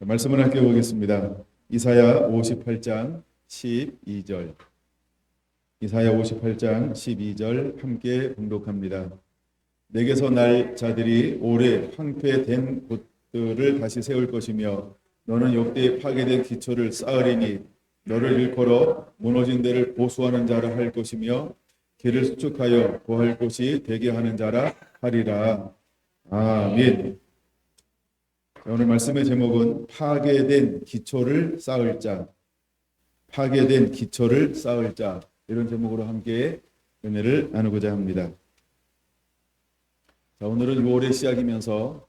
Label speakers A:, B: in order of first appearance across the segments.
A: 말씀을 함께 보겠습니다. 이사야 58장 12절. 이사야 58장 12절 함께 봉독합니다. 내게서 날 자들이 오래 황폐된 곳들을 다시 세울 것이며 너는 역대에 파괴된 기초를 쌓으리니 너를 일컬어 무너진 데를 보수하는 자라 할 것이며 길을 수축하여 구할 곳이 되게 하는 자라 하리라. 아멘. 오늘 말씀의 제목은 파괴된 기초를 쌓을 자, 파괴된 기초를 쌓을 자, 이런 제목으로 함께 은혜를 나누고자 합니다. 자, 오늘은 6월의 시작이면서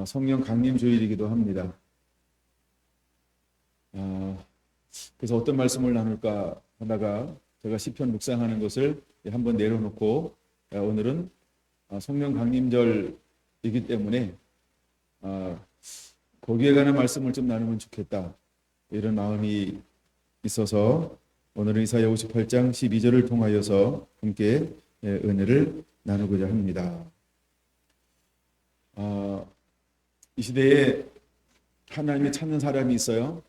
A: 성령 강림 주일이기도 합니다. 그래서 어떤 말씀을 나눌까 하다가 제가 시편 묵상하는 것을 한번 내려놓고 오늘은 성령 강림절이기 때문에 거기에 관한 말씀을 좀 나누면 좋겠다, 이런 마음이 있어서 오늘은 이사야 58장 12절을 통하여서 함께 은혜를 나누고자 합니다. 이 시대에 하나님이 찾는 사람이 있어요.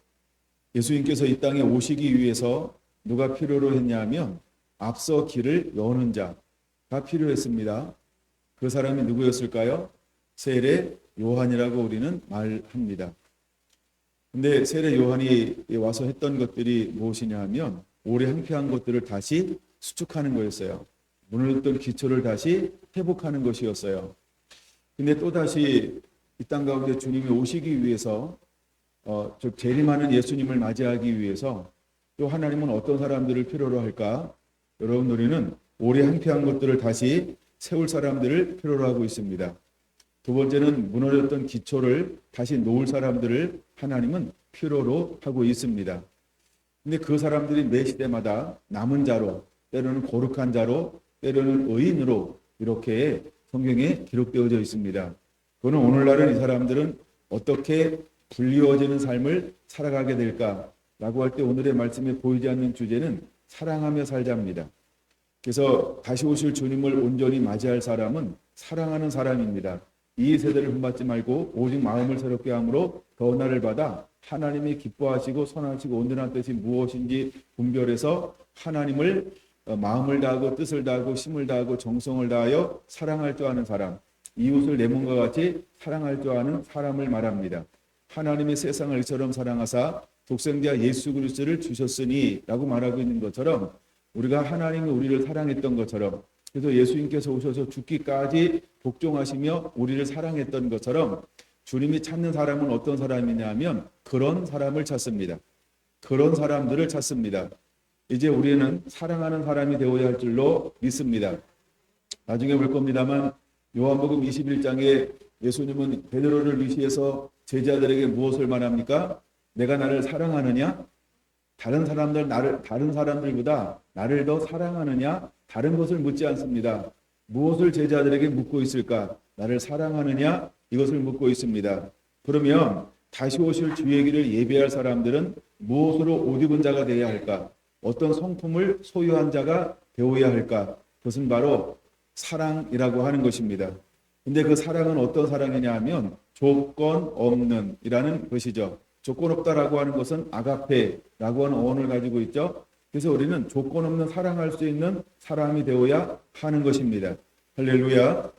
A: 예수님께서 이 땅에 오시기 위해서 누가 필요로 했냐면 앞서 길을 여는 자가 필요했습니다. 그 사람이 누구였을까요? 세례 요한이라고 우리는 말합니다. 근데 세례 요한이 와서 했던 것들이 무엇이냐 하면 오래 황폐한 것들을 다시 수축하는 거였어요. 무너졌던 기초를 다시 회복하는 것이었어요. 근데 또다시 이 땅 가운데 주님이 오시기 위해서 즉 재림하는 예수님을 맞이하기 위해서 또 하나님은 어떤 사람들을 필요로 할까? 여러분, 우리는 오래 황폐한 것들을 다시 세울 사람들을 필요로 하고 있습니다. 두 번째는 무너졌던 기초를 다시 놓을 사람들을 하나님은 필요로 하고 있습니다. 근데 그 사람들이 매 시대마다 남은 자로, 때로는 거룩한 자로, 때로는 의인으로 이렇게 성경에 기록되어져 있습니다. 그거는 오늘날은 이 사람들은 어떻게 불리워지는 삶을 살아가게 될까라고 할 때 오늘의 말씀에 보이지 않는 주제는 사랑하며 살자입니다. 그래서 다시 오실 주님을 온전히 맞이할 사람은 사랑하는 사람입니다. 이 세대를 본받지 말고 오직 마음을 새롭게 함으로 더 은혜를 받아 하나님이 기뻐하시고 선하시고 온전한 뜻이 무엇인지 분별해서 하나님을 마음을 다하고 뜻을 다하고 힘을 다하고 정성을 다하여 사랑할 줄 아는 사람, 이웃을 내 몸과 같이 사랑할 줄 아는 사람을 말합니다. 하나님이 세상을 이처럼 사랑하사 독생자 예수 그리스도를 주셨으니 라고 말하고 있는 것처럼 우리가 하나님이 우리를 사랑했던 것처럼, 그래서 예수님께서 오셔서 죽기까지 복종하시며 우리를 사랑했던 것처럼 주님이 찾는 사람은 어떤 사람이냐 하면 그런 사람을 찾습니다. 그런 사람들을 찾습니다. 이제 우리는 사랑하는 사람이 되어야 할 줄로 믿습니다. 나중에 볼 겁니다만 요한복음 21장에 예수님은 베드로를 위시해서 제자들에게 무엇을 말합니까? 내가 나를 사랑하느냐? 다른 사람들보다 나를 더 사랑하느냐? 다른 것을 묻지 않습니다. 무엇을 제자들에게 묻고 있을까? 나를 사랑하느냐? 이것을 묻고 있습니다. 그러면 다시 오실 주의 길을 예배할 사람들은 무엇으로 옷 입은 자가 되어야 할까? 어떤 성품을 소유한 자가 되어야 할까? 그것은 바로 사랑이라고 하는 것입니다. 근데 그 사랑은 어떤 사랑이냐 하면 조건 없는 이라는 것이죠. 조건 없다라고 하는 것은 아가페라고 하는 어원을 가지고 있죠. 그래서 우리는 조건 없는 사랑할 수 있는 사람이 되어야 하는 것입니다. 할렐루야.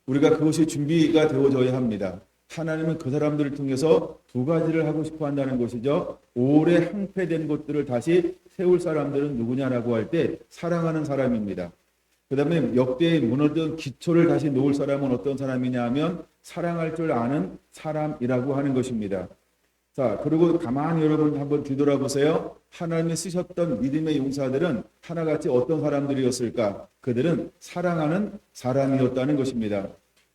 A: 우리가 그것이 준비가 되어져야 합니다. 하나님은 그 사람들을 통해서 두 가지를 하고 싶어 한다는 것이죠. 오래 황폐된 것들을 다시 세울 사람들은 누구냐라고 할 때 사랑하는 사람입니다. 그 다음에 역대에 무너진 기초를 다시 놓을 사람은 어떤 사람이냐 하면 사랑할 줄 아는 사람이라고 하는 것입니다. 자, 그리고 가만히 여러분 한번 뒤돌아보세요. 하나님이 쓰셨던 믿음의 용사들은 하나같이 어떤 사람들이었을까? 그들은 사랑하는 사람이었다는 것입니다.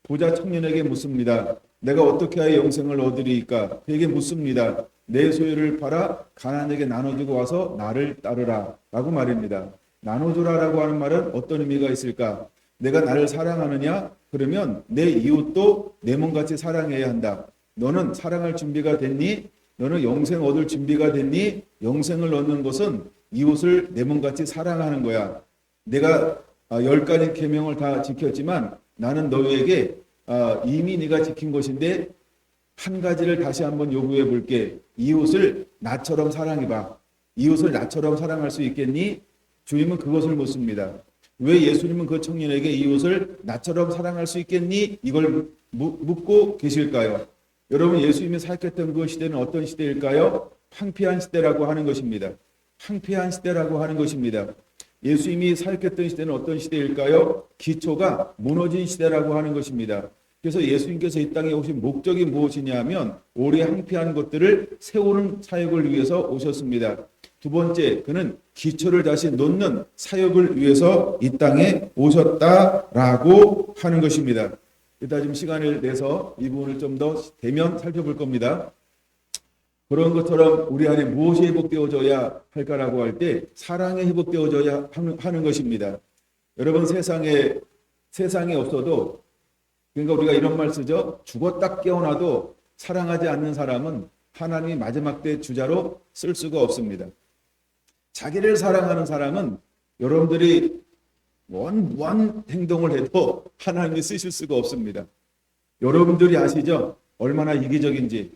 A: 부자 청년에게 묻습니다. 내가 어떻게 하여 영생을 얻으리이까? 그에게 묻습니다. 내 소유를 팔아 가난에게 나눠주고 와서 나를 따르라 라고 말입니다. 나눠주라라고 하는 말은 어떤 의미가 있을까? 내가 나를 사랑하느냐? 그러면 내 이웃도 내 몸같이 사랑해야 한다. 너는 사랑할 준비가 됐니? 너는 영생 얻을 준비가 됐니? 영생을 얻는 것은 이웃을 내 몸같이 사랑하는 거야. 내가 10가지 계명을 다 지켰지만 나는 너희에게 이미 네가 지킨 것인데 한 가지를 다시 한번 요구해 볼게. 이웃을 나처럼 사랑해봐. 이웃을 나처럼 사랑할 수 있겠니? 주님은 그것을 묻습니다. 왜 예수님은 그 청년에게 이웃을 나처럼 사랑할 수 있겠니? 이걸 묻고 계실까요? 여러분, 예수님이 살았던 그 시대는 어떤 시대일까요? 황폐한 시대라고 하는 것입니다. 황폐한 시대라고 하는 것입니다. 예수님이 살았던 시대는 어떤 시대일까요? 기초가 무너진 시대라고 하는 것입니다. 그래서 예수님께서 이 땅에 오신 목적이 무엇이냐면 오래 황폐한 것들을 세우는 사역을 위해서 오셨습니다. 두 번째, 그는 기초를 다시 놓는 사역을 위해서 이 땅에 오셨다라고 하는 것입니다. 이따 좀 시간을 내서 이 부분을 좀 더 대면 살펴볼 겁니다. 그런 것처럼 우리 안에 무엇이 회복되어져야 할까라고 할 때 사랑이 회복되어져야 하는 것입니다. 여러분, 세상에 없어도, 그러니까 우리가 이런 말 쓰죠. 죽었다 깨어나도 사랑하지 않는 사람은 하나님이 마지막 때 주자로 쓸 수가 없습니다. 자기를 사랑하는 사람은 여러분들이 무한 행동을 해도 하나님이 쓰실 수가 없습니다. 여러분들이 아시죠? 얼마나 이기적인지.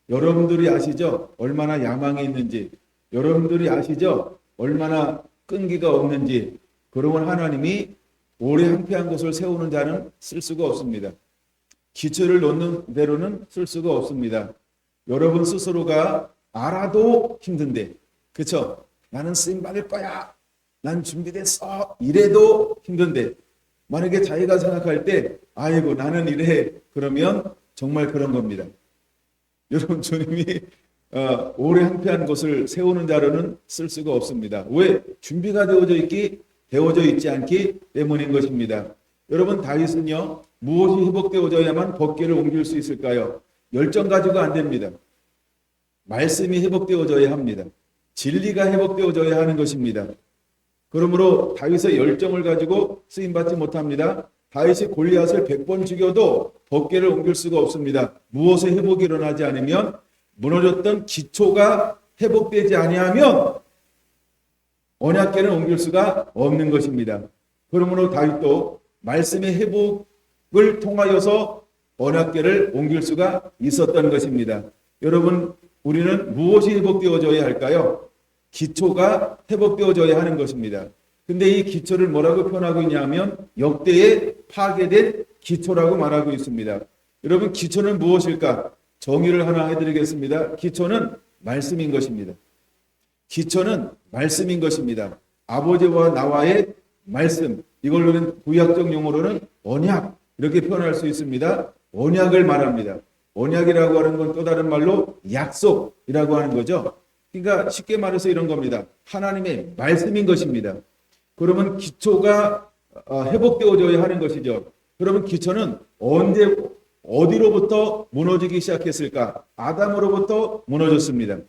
A: 여러분들이 아시죠? 얼마나 야망이 있는지. 여러분들이 아시죠? 얼마나 끈기가 없는지. 그러면 하나님이 오래 황폐한 것을 세우는 자는 쓸 수가 없습니다. 기초를 놓는 대로는 쓸 수가 없습니다. 여러분 스스로가 알아도 힘든데, 그렇죠? 나는 쓰임 받을 거야. 난 준비됐어. 이래도 힘든데, 만약에 자기가 생각할 때 아이고 나는 이래, 그러면 정말 그런 겁니다. 여러분, 주님이 오래 황폐한 것을 세우는 자로는 쓸 수가 없습니다. 왜? 준비가 되어져 있지 않기 때문인 것입니다. 여러분, 다윗은요, 무엇이 회복되어져야만 법궤를 옮길 수 있을까요? 열정 가지고 안 됩니다. 말씀이 회복되어져야 합니다. 진리가 회복되어져야 하는 것입니다. 그러므로 다윗의 열정을 가지고 쓰임받지 못합니다. 다윗이 골리앗을 100번 죽여도 법궤를 옮길 수가 없습니다. 무엇의 회복이 일어나지 않으면, 무너졌던 기초가 회복되지 아니하면 언약궤는 옮길 수가 없는 것입니다. 그러므로 다윗도 말씀의 회복을 통하여서 언약궤를 옮길 수가 있었던 것입니다. 여러분, 우리는 무엇이 회복되어져야 할까요? 기초가 회복되어져야 하는 것입니다. 근데 이 기초를 뭐라고 표현하고 있냐면 역대에 파괴된 기초라고 말하고 있습니다. 여러분, 기초는 무엇일까? 정의를 하나 해드리겠습니다. 기초는 말씀인 것입니다. 기초는 말씀인 것입니다. 아버지와 나와의 말씀, 이걸로는 구약적 용어로는 언약, 이렇게 표현할 수 있습니다. 언약을 말합니다. 언약이라고 하는 건 또 다른 말로 약속이라고 하는 거죠. 그러니까 쉽게 말해서 이런 겁니다. 하나님의 말씀인 것입니다. 그러면 기초가 회복되어져야 하는 것이죠. 그러면 기초는 언제, 어디로부터 무너지기 시작했을까? 아담으로부터 무너졌습니다.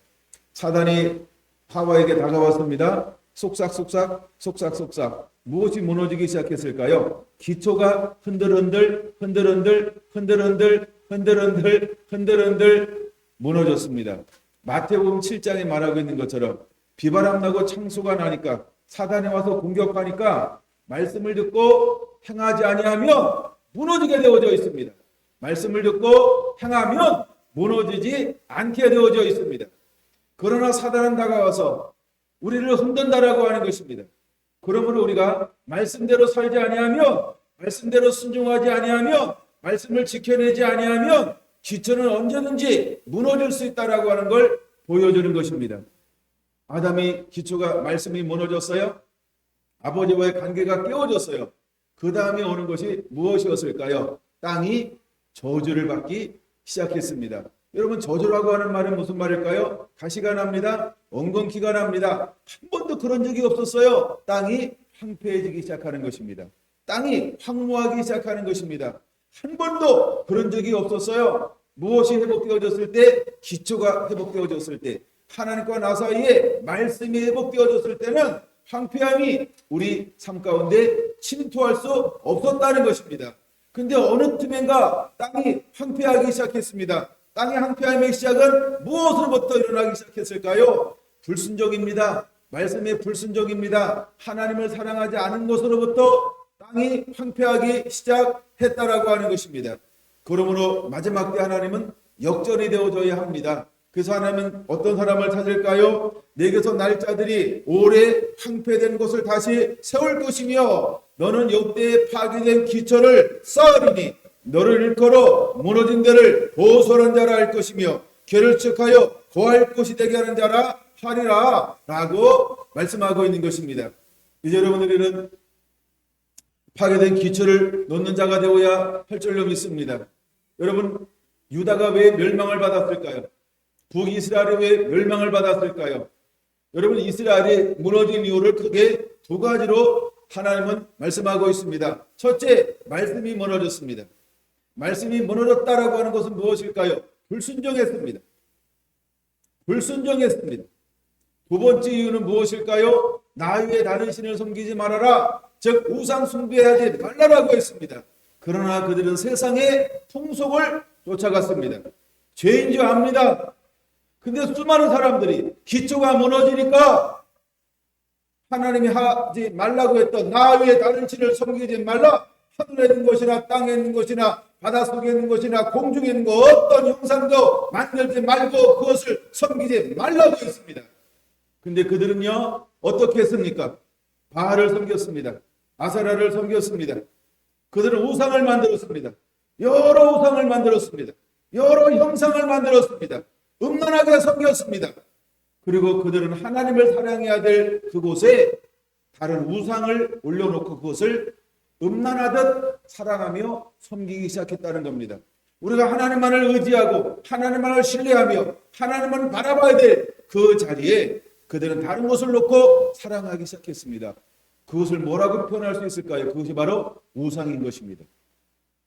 A: 사단이 하와에게 다가왔습니다. 속삭속삭, 속삭속삭. 무엇이 무너지기 시작했을까요? 기초가 흔들흔들 무너졌습니다. 마태복음 7장에 말하고 있는 것처럼 비바람 나고 창수가 나니까, 사단이 와서 공격하니까 말씀을 듣고 행하지 아니하면 무너지게 되어져 있습니다. 말씀을 듣고 행하면 무너지지 않게 되어져 있습니다. 그러나 사단은 다가와서 우리를 흔든다라고 하는 것입니다. 그러므로 우리가 말씀대로 살지 아니하며, 말씀대로 순종하지 아니하며, 말씀을 지켜내지 아니하면 기초는 언제든지 무너질 수 있다라고 하는 걸 보여주는 것입니다. 아담의 기초가, 말씀이 무너졌어요. 아버지와의 관계가 깨어졌어요. 그 다음에 오는 것이 무엇이었을까요? 땅이 저주를 받기 시작했습니다. 여러분, 저주라고 하는 말은 무슨 말일까요? 가시가 납니다. 엉겅퀴가 납니다. 한 번도 그런 적이 없었어요. 땅이 황폐해지기 시작하는 것입니다. 땅이 황무하기 시작하는 것입니다. 한 번도 그런 적이 없었어요. 무엇이 회복되어졌을 때? 기초가 회복되어졌을 때. 하나님과 나 사이에 말씀이 회복되어졌을 때는 황폐함이 우리 삶 가운데 침투할 수 없었다는 것입니다. 근데 어느 틈엔가 땅이 황폐하기 시작했습니다. 땅의 황폐함의 시작은 무엇으로부터 일어나기 시작했을까요? 불순종입니다. 말씀의 불순종입니다. 하나님을 사랑하지 않은 것으로부터 땅이 황폐하기 시작했다라고 하는 것입니다. 그러므로 마지막 때 하나님은 역전이 되어져야 합니다. 그래서 하나님은 어떤 사람을 찾을까요? 내게서 날짜들이 오래 황폐된 것을 다시 세울 것이며 너는 역대에 파괴된 기초를 쌓으리니 너를 일컬어 무너진 데를 보솔한 자라 할 것이며 괴를 척하여 거할 곳이 되게 하는 자라 하리라 라고 말씀하고 있는 것입니다. 이제 여러분, 우리는 파괴된 기초를 놓는 자가 되어야 할 줄로 믿습니다. 여러분, 유다가 왜 멸망을 받았을까요? 북이스라엘이 왜 멸망을 받았을까요? 여러분, 이스라엘이 무너진 이유를 크게 두 가지로 하나님은 말씀하고 있습니다. 첫째, 말씀이 무너졌습니다. 말씀이 무너졌다라고 하는 것은 무엇일까요? 불순종했습니다. 불순종했습니다. 두 번째 이유는 무엇일까요? 나 위에 다른 신을 섬기지 말아라. 즉 우상 숭배하지 말라라고 했습니다. 그러나 그들은 세상의 풍속을 쫓아갔습니다. 죄인 줄 압니다. 근데 수많은 사람들이 기초가 무너지니까 하나님이 하지 말라고 했던 나 위에 다른 신을 섬기지 말라. 하늘에 있는 것이나 땅에 있는 것이나 바닷속에 있는 것이나 공중에 있는 것 어떤 형상도 만들지 말고 그것을 섬기지 말라고 했습니다. 근데 그들은요 어떻게 했습니까? 바알을 섬겼습니다. 아세라를 섬겼습니다. 그들은 우상을 만들었습니다. 여러 우상을 만들었습니다. 여러 형상을 만들었습니다. 음란하게 섬겼습니다. 그리고 그들은 하나님을 사랑해야 될 그곳에 다른 우상을 올려놓고 그것을 음란하듯 사랑하며 섬기기 시작했다는 겁니다. 우리가 하나님만을 의지하고 하나님만을 신뢰하며 하나님만 바라봐야 될 그 자리에 그들은 다른 것을 놓고 사랑하기 시작했습니다. 그것을 뭐라고 표현할 수 있을까요? 그것이 바로 우상인 것입니다.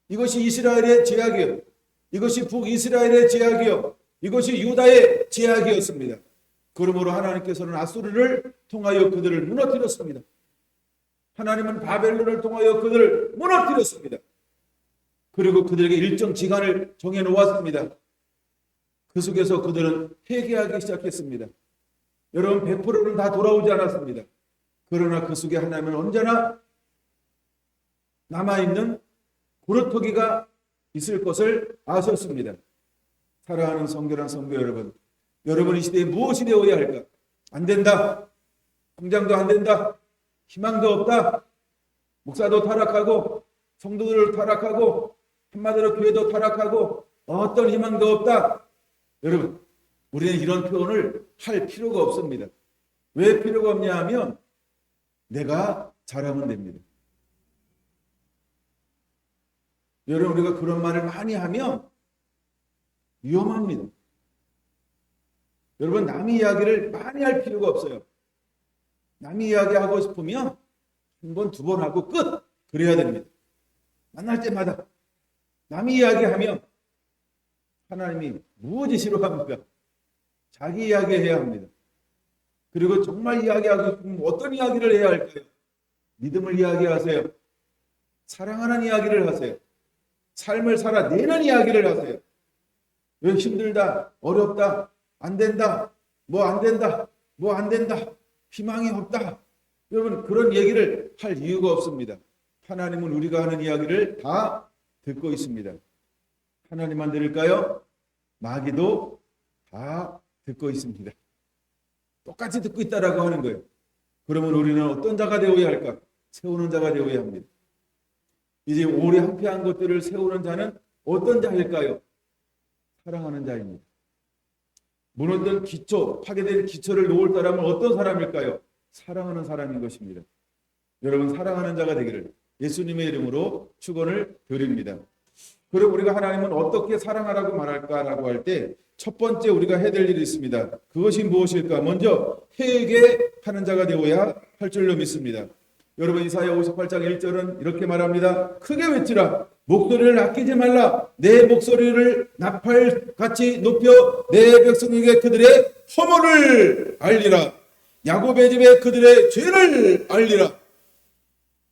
A: 이것이 이스라엘의 죄악이요. 이것이 북이스라엘의 죄악이요. 이것이 유다의 죄악이었습니다. 그러므로 하나님께서는 아수르를 통하여 그들을 무너뜨렸습니다. 하나님은 바벨론을 통하여 그들을 무너뜨렸습니다. 그리고 그들에게 일정 기간을 정해놓았습니다. 그 속에서 그들은 회개하기 시작했습니다. 여러분 100%는 다 돌아오지 않았습니다. 그러나 그 속에 하나님은 언제나 남아있는 고르토기가 있을 것을 아셨습니다. 사랑하는 성결한 성도 여러분, 여러분 이 시대에 무엇이 되어야 할까? 안 된다. 공장도 안 된다. 희망도 없다. 목사도 타락하고 성도들 타락하고 한마디로 교회도 타락하고 어떤 희망도 없다. 여러분 우리는 이런 표현을 할 필요가 없습니다. 왜 필요가 없냐 하면 내가 잘하면 됩니다. 여러분 우리가 그런 말을 많이 하면 위험합니다. 여러분 남의 이야기를 많이 할 필요가 없어요. 남의 이야기 하고 싶으면 한 번, 두 번 하고 끝! 그래야 됩니다. 만날 때마다 남의 이야기하면 하나님이 무엇이 싫어합니까? 자기 이야기 해야 합니다. 그리고 정말 이야기하고 싶으면 어떤 이야기를 해야 할까요? 믿음을 이야기하세요. 사랑하는 이야기를 하세요. 삶을 살아내는 이야기를 하세요. 왜 힘들다, 어렵다, 안 된다, 뭐 안 된다, 뭐 안 된다, 희망이 없다. 여러분 그런 얘기를 할 이유가 없습니다. 하나님은 우리가 하는 이야기를 다 듣고 있습니다. 하나님만 들을까요? 마귀도 다 듣고 있습니다. 똑같이 듣고 있다라고 하는 거예요. 그러면 우리는 어떤 자가 되어야 할까? 세우는 자가 되어야 합니다. 이제 오래 한패한 것들을 세우는 자는 어떤 자일까요? 사랑하는 자입니다. 무너진 기초, 파괴된 기초를 놓을 사람은 어떤 사람일까요? 사랑하는 사람인 것입니다. 여러분 사랑하는 자가 되기를 예수님의 이름으로 축원을 드립니다. 그리고 우리가 하나님은 어떻게 사랑하라고 말할까라고 할 때 첫 번째 우리가 해야 될 일이 있습니다. 그것이 무엇일까? 먼저 회개하는 자가 되어야 할 줄로 믿습니다. 여러분 이사야 58장 1절은 이렇게 말합니다. 크게 외치라. 목소리를 아끼지 말라. 내 목소리를 나팔같이 높여 내 백성에게 그들의 허물을 알리라. 야곱의 집에 그들의 죄를 알리라.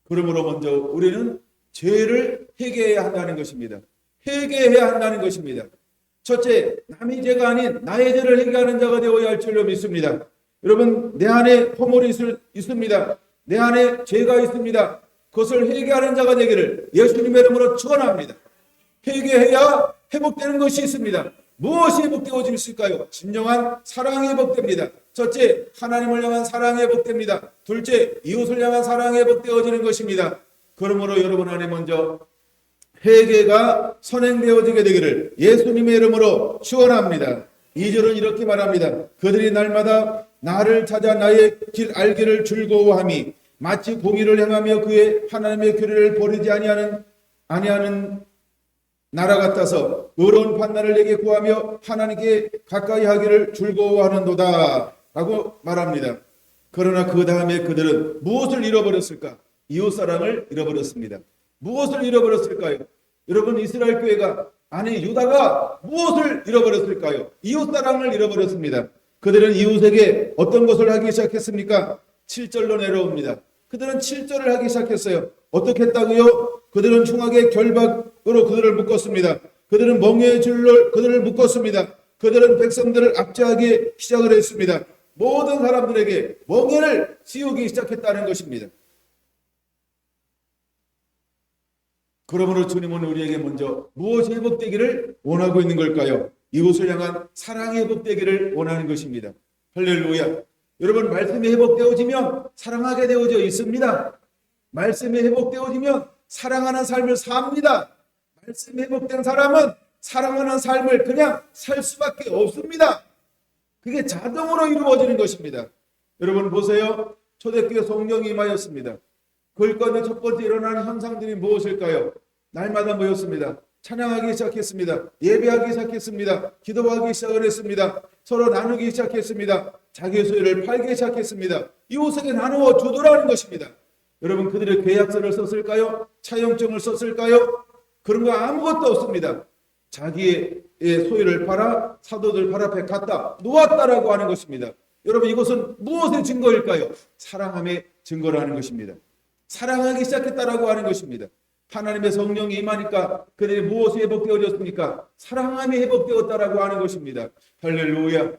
A: 그러므로 먼저 우리는 죄를 회개해야 한다는 것입니다. 회개해야 한다는 것입니다. 첫째, 남의 죄가 아닌 나의 죄를 회개하는 자가 되어야 할 줄로 믿습니다. 여러분 내 안에 허물이 있습니다. 내 안에 죄가 있습니다. 그것을 회개하는 자가 되기를 예수님의 이름으로 축원합니다. 회개해야 회복되는 것이 있습니다. 무엇이 회복되어질 수 있을까요? 진정한 사랑이 회복됩니다. 첫째, 하나님을 향한 사랑이 회복됩니다. 둘째, 이웃을 향한 사랑이 회복되어지는 것입니다. 그러므로 여러분 안에 먼저 회개가 선행되어지게 되기를 예수님의 이름으로 축원합니다. 2절은 이렇게 말합니다. 그들이 날마다 나를 찾아 나의 길 알기를 즐거워함이 마치 공의를 행하며 그의 하나님의 규례를 버리지 아니하는 나라 같아서 의로운 판단을 내게 구하며 하나님께 가까이 하기를 즐거워하는도다 라고 말합니다. 그러나 그 다음에 그들은 무엇을 잃어버렸을까? 이웃사랑을 잃어버렸습니다. 무엇을 잃어버렸을까요? 여러분, 이스라엘 교회가 아니 유다가 무엇을 잃어버렸을까요? 이웃사랑을 잃어버렸습니다. 그들은 이웃에게 어떤 것을 하기 시작했습니까? 7절로 내려옵니다. 그들은 7절을 하기 시작했어요. 어떻게 했다고요? 그들은 흉악의 결박으로 그들을 묶었습니다. 그들은 멍에의 줄로 그들을 묶었습니다. 그들은 백성들을 압제하기 시작을 했습니다. 모든 사람들에게 멍에를 씌우기 시작했다는 것입니다. 그러므로 주님은 우리에게 먼저 무엇이 회복되기를 원하고 있는 걸까요? 이웃을 향한 사랑이 회복되기를 원하는 것입니다. 할렐루야. 여러분, 말씀이 회복되어지면 사랑하게 되어져 있습니다. 말씀이 회복되어지면 사랑하는 삶을 삽니다. 말씀이 회복된 사람은 사랑하는 삶을 그냥 살 수밖에 없습니다. 그게 자동으로 이루어지는 것입니다. 여러분 보세요. 초대교회 성령이 임하였습니다. 그럴 가운데 첫 번째 일어나는 현상들이 무엇일까요? 날마다 모였습니다. 찬양하기 시작했습니다. 예배하기 시작했습니다. 기도하기 시작을 했습니다. 서로 나누기 시작했습니다. 자기 소유를 팔기 시작했습니다. 이웃에게 나누어 주더라는 것입니다. 여러분, 그들의 계약서를 썼을까요? 차용증을 썼을까요? 그런 거 아무것도 없습니다. 자기의 소유를 팔아 사도들 발 앞에 갖다 놓았다라고 하는 것입니다. 여러분, 이것은 무엇의 증거일까요? 사랑함의 증거라는 것입니다. 사랑하기 시작했다라고 하는 것입니다. 하나님의 성령이 임하니까 그들이 무엇이 회복되어졌습니까? 사랑함이 회복되었다라고 하는 것입니다. 할렐루야.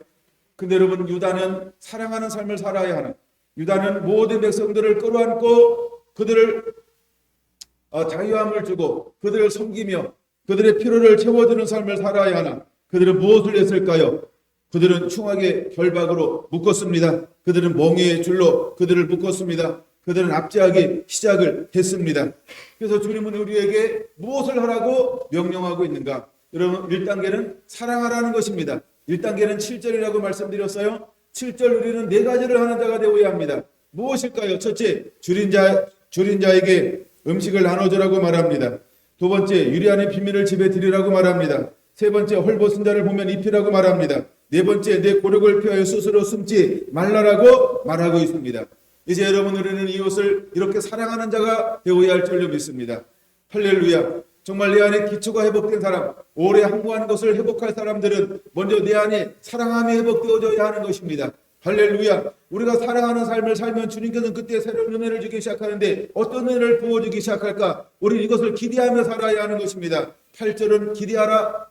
A: 근데 여러분, 유다는 사랑하는 삶을 살아야 하나? 유다는 모든 백성들을 끌어안고 그들을 자유함을 주고 그들을 섬기며 그들의 필요를 채워주는 삶을 살아야 하나? 그들은 무엇을 했을까요? 그들은 흉악의 결박으로 묶었습니다. 그들은 멍에의 줄로 그들을 묶었습니다. 그들은 압제하기 시작을 했습니다. 그래서 주님은 우리에게 무엇을 하라고 명령하고 있는가? 여러분, 1단계는 사랑하라는 것입니다. 1단계는 7절이라고 말씀드렸어요. 7절, 우리는 4가지를 하는 자가 되어야 합니다. 무엇일까요? 첫째, 줄인 자에게 음식을 나눠주라고 말합니다. 두 번째, 유리안의 비밀을 집에 드리라고 말합니다. 세 번째, 헐벗은 자를 보면 입히라고 말합니다. 네 번째, 내 고력을 피하여 스스로 숨지 말라라고 말하고 있습니다. 이제 여러분, 우리는 이웃을 이렇게 사랑하는 자가 되어야 할 줄로 믿습니다. 할렐루야. 정말 내 안에 기초가 회복된 사람, 오래 항구한 것을 회복할 사람들은 먼저 내 안에 사랑함이 회복되어져야 하는 것입니다. 할렐루야. 우리가 사랑하는 삶을 살면 주님께서는 그때 새로운 은혜를 주기 시작하는데 어떤 은혜를 부어주기 시작할까? 우리는 이것을 기대하며 살아야 하는 것입니다. 8절은 기대하라.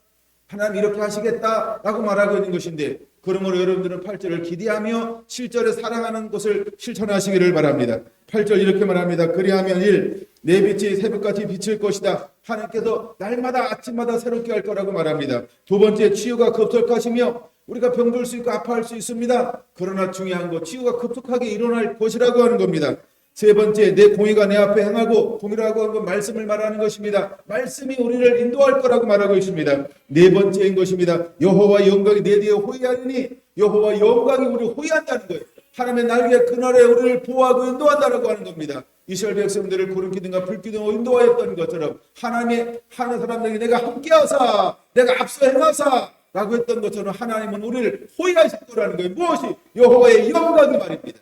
A: 하나님 이렇게 하시겠다라고 말하고 있는 것인데, 그러므로 여러분들은 8절을 기대하며 7절에 사랑하는 것을 실천하시기를 바랍니다. 8절 이렇게 말합니다. 그리하면 1. 내 빛이 새벽같이 비칠 것이다. 하나님께서 날마다 아침마다 새롭게 할 거라고 말합니다. 두 번째, 치유가 급속하시며 우리가 병들 수 있고 아파할 수 있습니다. 그러나 중요한 것, 치유가 급속하게 일어날 것이라고 하는 겁니다. 세 번째, 내 공의가 내 앞에 행하고, 공의라고 하는 건 말씀을 말하는 것입니다. 말씀이 우리를 인도할 거라고 말하고 있습니다. 네 번째인 것입니다. 여호와 영광이 내 뒤에 호위하리니, 여호와 영광이 우리를 호위한다는 거예요. 하나님의 날개 그날에 우리를 보호하고 인도한다라고 하는 겁니다. 이스라엘 백성들을 구름 기둥과 불 기둥으로 인도하였던 것처럼 하나님의 하는 사람들에게 내가 함께하사, 내가 앞서 행하사 라고 했던 것처럼 하나님은 우리를 호위하실 거라는 거예요. 무엇이? 여호와의 영광이 말입니다.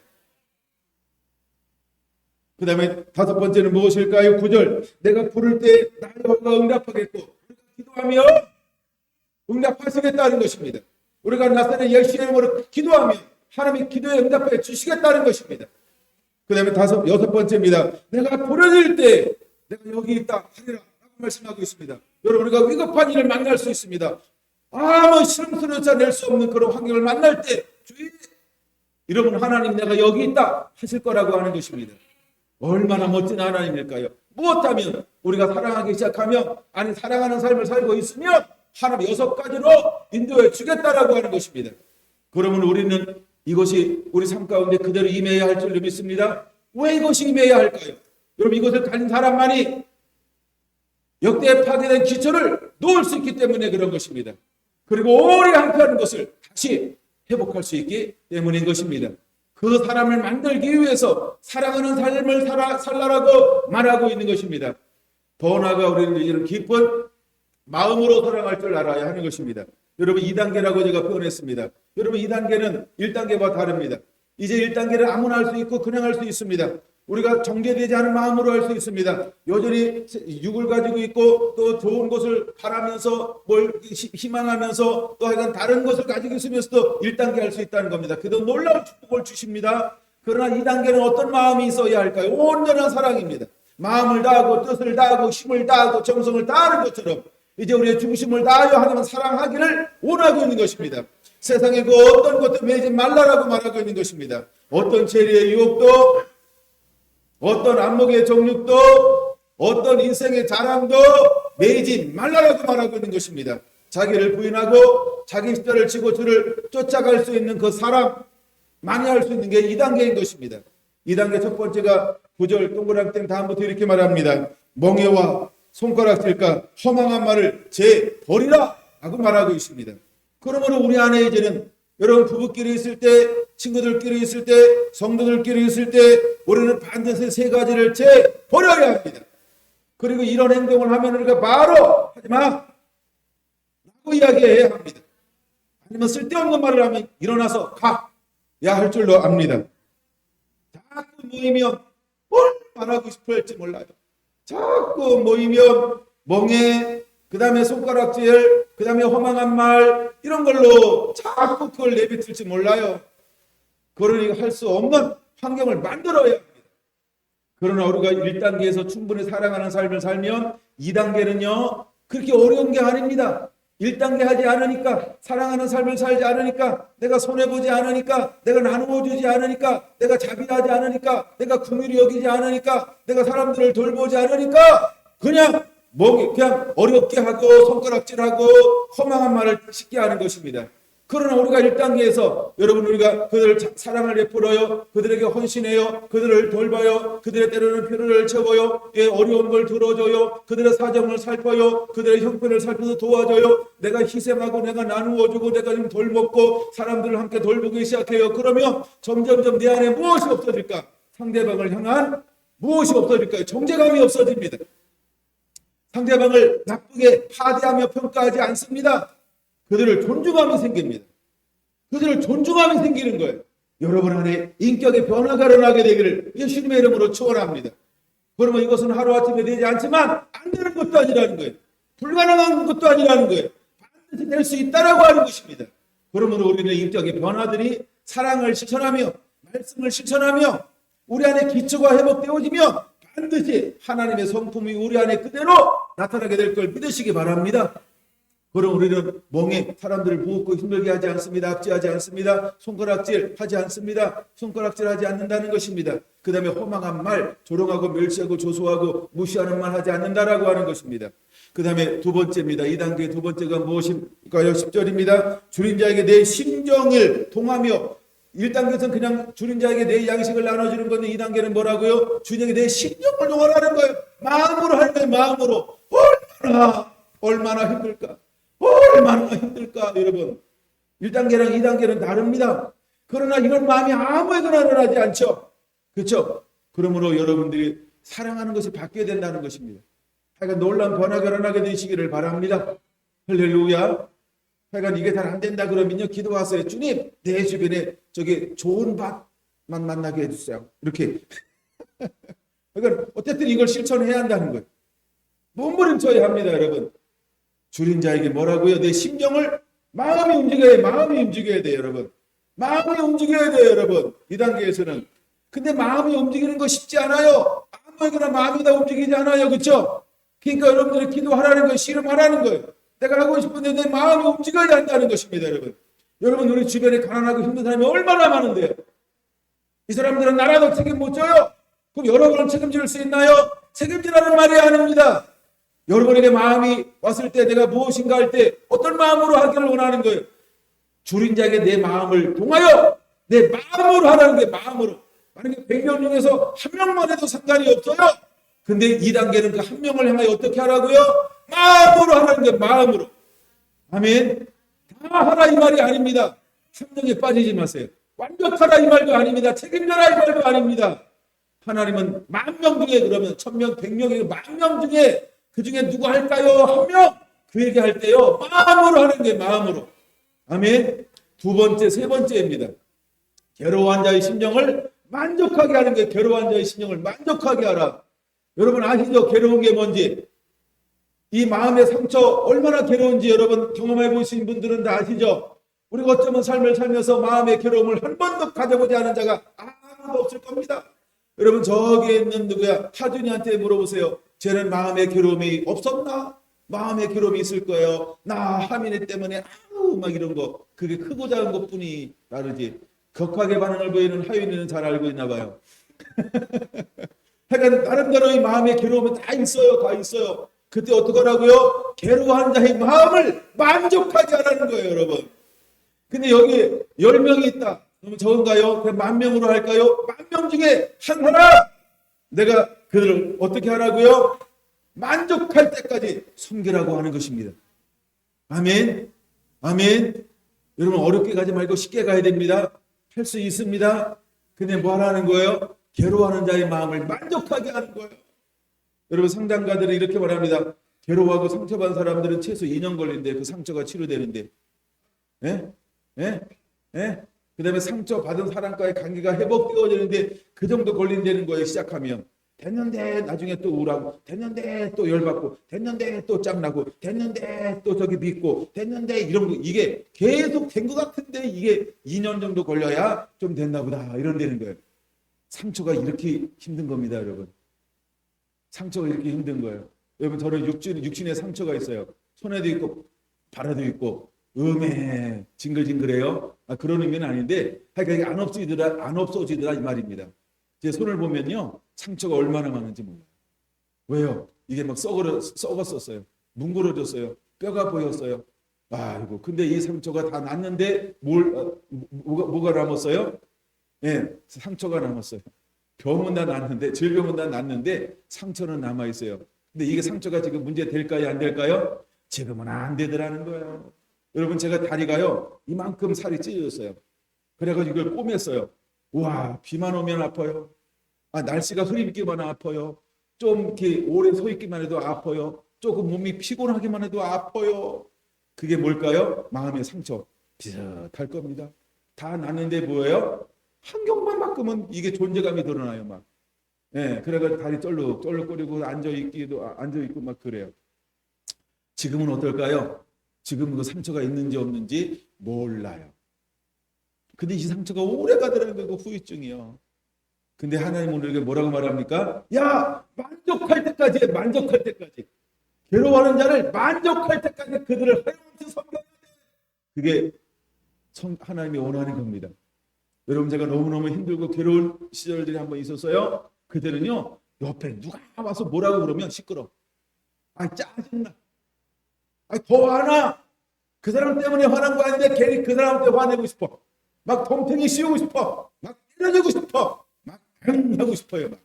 A: 그 다음에 다섯 번째는 무엇일까요? 9절, 내가 부를 때 나 여호와가 응답하겠고, 우리가 기도하며 응답하시겠다는 것입니다. 우리가 나사렛 예수의 이름으로 기도하며 하나님이 기도에 응답해 주시겠다는 것입니다. 그 다음에 여섯 번째입니다. 내가 부르짖을 때 내가 여기 있다 하리라 라고 말씀하고 있습니다. 여러분, 우리가 위급한 일을 만날 수 있습니다. 아무 실험스러운 낼 수 없는 그런 환경을 만날 때 주의, 여러분, 하나님 내가 여기 있다 하실 거라고 하는 것입니다. 얼마나 멋진 하나님일까요? 무엇하면 우리가 사랑하기 시작하며, 아니 사랑하는 삶을 살고 있으면 하나님 6가지로 인도해 주겠다라고 하는 것입니다. 그러면 우리는 이것이 우리 삶 가운데 그대로 임해야 할 줄로 믿습니다. 왜 이것이 임해야 할까요? 여러분, 이것을 가진 사람만이 역대 파괴된 기초를 놓을 수 있기 때문에 그런 것입니다. 그리고 오래 함께하는 것을 다시 회복할 수 있기 때문인 것입니다. 그 사람을 만들기 위해서 사랑하는 삶을 살라라고 말하고 있는 것입니다. 더 나아가 우리는 이런 기쁜 마음으로 사랑할 줄 알아야 하는 것입니다. 여러분, 2단계라고 제가 표현했습니다. 여러분, 2단계는 1단계와 다릅니다. 이제 1단계를 아무나 할 수 있고 그냥 할 수 있습니다. 우리가 정죄되지 않은 마음으로 할 수 있습니다. 여전히 육을 가지고 있고 또 좋은 것을 바라면서 뭘 희망하면서 또 하여간 다른 것을 가지고 있으면서도 1단계 할 수 있다는 겁니다. 그도 놀라운 축복을 주십니다. 그러나 2단계는 어떤 마음이 있어야 할까요? 온전한 사랑입니다. 마음을 다하고 뜻을 다하고 힘을 다하고 정성을 다하는 것처럼 이제 우리의 중심을 다하여 하나님은 사랑하기를 원하고 있는 것입니다. 세상에 그 어떤 것도 매지 말라라고 말하고 있는 것입니다. 어떤 재리의 유혹도, 어떤 안목의 정욕도, 어떤 인생의 자랑도 매지 말라라고 말하고 있는 것입니다. 자기를 부인하고 자기 십자를 지고 주를 쫓아갈 수 있는 그 사람 많이 할 수 있는 게 2단계인 것입니다. 2단계 첫 번째가 9절 동그라미 다음부터 이렇게 말합니다. 멍에와 손가락질과 허망한 말을 버리라 라고 말하고 있습니다. 그러므로 우리 안에 이제는 여러분 부부끼리 있을 때, 친구들끼리 있을 때, 성도들끼리 있을 때 우리는 반드시 3가지를 버려야 합니다. 그리고 이런 행동을 하면 우리가 바로 하지마 라고 이야기해야 합니다. 아니면 쓸데없는 말을 하면 일어나서 가야 할 줄로 압니다. 자꾸 모이면 뭘 말하고 싶어 할지 몰라요. 자꾸 모이면 멍에, 그 다음에 손가락질, 그 다음에 허망한 말 이런 걸로 자꾸 그걸 내뱉을지 몰라요. 그러니 할 수 없는 환경을 만들어야 합니다. 그러나 우리가 1단계에서 충분히 사랑하는 삶을 살면 2단계는요 그렇게 어려운 게 아닙니다. 1단계 하지 않으니까, 사랑하는 삶을 살지 않으니까, 내가 손해보지 않으니까, 내가 나누어주지 않으니까, 내가 자비하지 않으니까, 내가 긍휼히 여기지 않으니까, 내가 사람들을 돌보지 않으니까 그냥 어렵게 하고 손가락질하고 허망한 말을 쉽게 하는 것입니다. 그러나 우리가 1단계에서 여러분 우리가 그들을 사랑을 베풀어요. 그들에게 헌신해요. 그들을 돌봐요. 그들의 때로는 필요를 채워요. 어려운 걸 들어줘요. 그들의 사정을 살펴요. 그들의 형편을 살펴서 도와줘요. 내가 희생하고 내가 나누어주고 내가 좀 돌먹고 사람들을 함께 돌보기 시작해요. 그러면 점점점 내 안에 무엇이 없어질까? 상대방을 향한 무엇이 없어질까요? 정죄감이 없어집니다. 상대방을 나쁘게 하대하며 평가하지 않습니다. 그들을 존중함이 생깁니다. 그들을 존중함이 생기는 거예요. 여러분 안에 인격의 변화가 일어나게 되기를 예수님의 이름으로 축원합니다. 그러면 이것은 하루아침에 되지 않지만 안 되는 것도 아니라는 거예요. 불가능한 것도 아니라는 거예요. 반드시 될 수 있다라고 하는 것입니다. 그러므로 우리는 인격의 변화들이 사랑을 실천하며 말씀을 실천하며 우리 안에 기초가 회복되어지면 반드시 하나님의 성품이 우리 안에 그대로 나타나게 될 걸 믿으시기 바랍니다. 그럼 우리는 멍에 사람들을 부었고 힘들게 하지 않습니다. 압제하지 않습니다. 손가락질 하지 않습니다. 손가락질 하지 않는다는 것입니다. 그 다음에 허망한 말, 조롱하고 멸시하고 조소하고 무시하는 말 하지 않는다라고 하는 것입니다. 그 다음에 두 번째입니다. 2단계 두 번째가 무엇일까요? 10절입니다. 줄인 자에게 내 심정을 통하며 1단계에서는 그냥 줄인 자에게 내 양식을 나눠주는 건데 2단계는 뭐라고요? 줄인 자에게 내 심정을 동원하는 거예요. 마음으로 하는 거예요. 마음으로. 얼마나 힘들까? 얼마나 힘들까 여러분. 1단계랑 2단계는 다릅니다. 그러나 이런 마음이 아무에게나 일어나지 않죠. 그렇죠? 그러므로 여러분들이 사랑하는 것이 바뀌어야 된다는 것입니다. 하여간 놀라운 변화가 일어나게 되시기를 바랍니다. 할렐루야. 하여간 이게 잘 안 된다 그러면요 기도하세요. 주님 내 주변에 저기 좋은 밭만 만나게 해주세요. 이렇게. 그러니까 어쨌든 이걸 실천해야 한다는 거예요. 몸부림쳐야 합니다 여러분. 줄인 자에게 뭐라고요? 내 심정을 마음이 움직여야 돼요 여러분. 마음이 움직여야 돼요 여러분. 2단계에서는. 근데 마음이 움직이는 거 쉽지 않아요. 아무에게나 마음이 다 움직이지 않아요. 그렇죠? 그러니까 여러분들이 기도하라는 거예요. 씨름하라는 거예요. 내가 하고 싶은데 내 마음이 움직여야 한다는 것입니다 여러분. 여러분 우리 주변에 가난하고 힘든 사람이 얼마나 많은데요. 이 사람들은 나라도 책임 못 져요. 그럼 여러분을 책임질 수 있나요? 책임지라는 말이 아닙니다. 여러분에게 마음이 왔을 때 내가 무엇인가 할 때 어떤 마음으로 하기를 원하는 거예요? 줄인 자에게 내 마음을 동하여 내 마음으로 하라는 게 마음으로. 만약에 100명 중에서 한 명만 해도 상관이 없어요. 근데 2단계는 그 한 명을 향하여 어떻게 하라고요? 마음으로 하라는 게 마음으로. 아멘. 다 하라 이 말이 아닙니다. 함정에 빠지지 마세요. 완벽하라 이 말도 아닙니다. 책임져라 이 말도 아닙니다. 하나님은 10,000명 중에 그러면 1,000명, 100명이 10,000명 중에 그 중에 누구 할까요? 한 명. 그에게 할 때요. 마음으로 하는 게 마음으로. 아멘. 두 번째, 세 번째입니다. 괴로워한 자의 심령을 만족하게 하는 게 괴로워한 자의 심령을 만족하게 하라. 여러분 아시죠? 괴로운 게 뭔지. 이 마음의 상처 얼마나 괴로운지 여러분 경험해 보신 분들은 다 아시죠? 우리가 어쩌면 삶을 살면서 마음의 괴로움을 한 번도 가져보지 않은 자가 아무도 없을 겁니다. 여러분 저기에 있는 누구야? 하준이한테 물어보세요. 쟤는 마음의 괴로움이 없었나? 마음의 괴로움이 있을 거예요. 나 하민이 때문에 막 이런 거. 그게 크고 작은 것뿐이 다르지. 격하게 반응을 보이는 하윤이는 잘 알고 있나 봐요. 그러니까 나름대로 이 마음의 괴로움이 다 있어요. 다 있어요. 그때 어떡하라고요? 괴로워한 자의 마음을 만족하게 하라는 거예요, 여러분. 근데 여기 10명이 있다. 그러면 적은가요? 그냥 10,000명으로 할까요? 10,000명 중에 한 사람! 내가 그들을 어떻게 하라고요? 만족할 때까지 섬기라고 하는 것입니다. 아멘. 아멘. 여러분 어렵게 가지 말고 쉽게 가야 됩니다. 할 수 있습니다. 근데 뭐 하라는 거예요? 괴로워하는 자의 마음을 만족하게 하는 거예요. 여러분 상담가들은 이렇게 말합니다. 괴로워하고 상처받은 사람들은 최소 2년 걸린대. 그 상처가 치료되는데. 예? 예? 예? 그 다음에 상처받은 사람과의 관계가 회복되어지는데 그 정도 걸린다는 거예요. 시작하면. 됐는데 나중에 또 우울하고 됐는데 또 열받고 됐는데 또 짱나고 됐는데 또 저기 믿고 됐는데 이런 거 이게 계속 된 것 같은데 이게 2년 정도 걸려야 좀 됐나 보다 이런 되는 거예요. 상처가 이렇게 힘든 겁니다, 여러분. 상처가 이렇게 힘든 거예요. 여러분 저는 육신에 상처가 있어요. 손에도 있고 발에도 있고 징글징글해요. 그런 의미는 아닌데 이게 안 없어지더라 이 말입니다. 제 손을 보면요 상처가 얼마나 많은지 몰라요. 왜요? 이게 막 썩었었어요. 뭉그러졌어요. 뼈가 보였어요. 아이고 근데 이 상처가 다 났는데 뭐가 남았어요? 예, 상처가 남았어요. 병은 다 났는데 질병은 다 났는데 상처는 남아 있어요. 근데 이게 상처가 지금 문제 될까요? 안 될까요? 지금은 안 되더라는 거예요. 여러분 제가 다리가요 이만큼 살이 찢어졌어요. 그래가지고 이걸 꼬맸어요. 와 비만 오면 아파요. 날씨가 흐리기만 아파요. 좀 이렇게 오래 서 있기만 해도 아파요. 조금 몸이 피곤하기만 해도 아파요. 그게 뭘까요? 마음의 상처. 비슷할 겁니다. 다 났는데 뭐예요? 환경만 바꾸면 이게 존재감이 드러나요. 막. 예, 그래가 다리 쩔룩거리고 앉아있고 막 그래요. 지금은 어떨까요? 지금은 그 상처가 있는지 없는지 몰라요. 근데 이 상처가 오래 가더라는 거 후유증이요. 근데 하나님은 우리에게 뭐라고 말합니까? 야 만족할 때까지 만족할 때까지 괴로워하는 자를 만족할 때까지 그들을 하염없이 섬겨야 돼. 그게 하나님이 원하는 겁니다. 여러분 제가 너무너무 힘들고 괴로운 시절들이 한번 있었어요. 그때는요 옆에 누가 와서 뭐라고 그러면 시끄러. 짜증나. 더 화나. 그 사람 때문에 화난 거 아닌데 괜히 그 사람한테 화내고 싶어. 막 덤탱이 씌우고 싶어. 막 때려주고 싶어. 막 하고 싶어요. 막.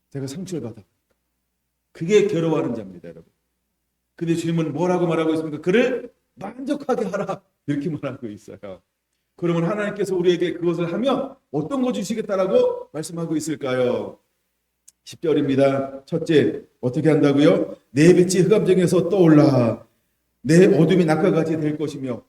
A: 제가 상처를 받아. 그게 괴로워하는 자입니다, 여러분. 근데 주님은 뭐라고 말하고 있습니까? 그를 만족하게 하라. 이렇게 말하고 있어요. 그러면 하나님께서 우리에게 그것을 하면 어떤 거 주시겠다라고 말씀하고 있을까요? 10절입니다. 첫째, 어떻게 한다고요? 내 빛이 흑암정에서 떠올라 내 어둠이 낙하같이 될 것이며